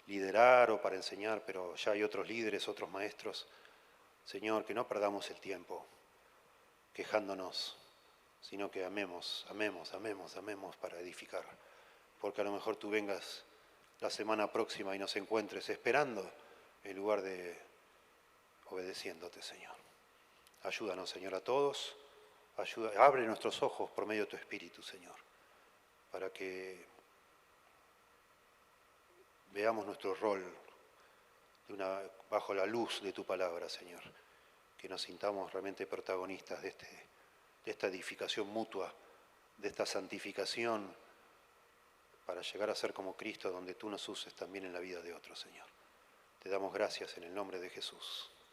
liderar o para enseñar, pero ya hay otros líderes, otros maestros, Señor, que no perdamos el tiempo quejándonos, sino que amemos, amemos, amemos, amemos para edificar. Porque a lo mejor tú vengas la semana próxima y nos encuentres esperando en lugar de obedeciéndote, Señor. Ayúdanos, Señor, a todos. Abre nuestros ojos por medio de tu Espíritu, Señor, para que veamos nuestro rol bajo la luz de tu palabra, Señor. Que nos sintamos realmente protagonistas de esta edificación mutua, de esta santificación, para llegar a ser como Cristo, donde tú nos uses también en la vida de otros, Señor. Te damos gracias en el nombre de Jesús.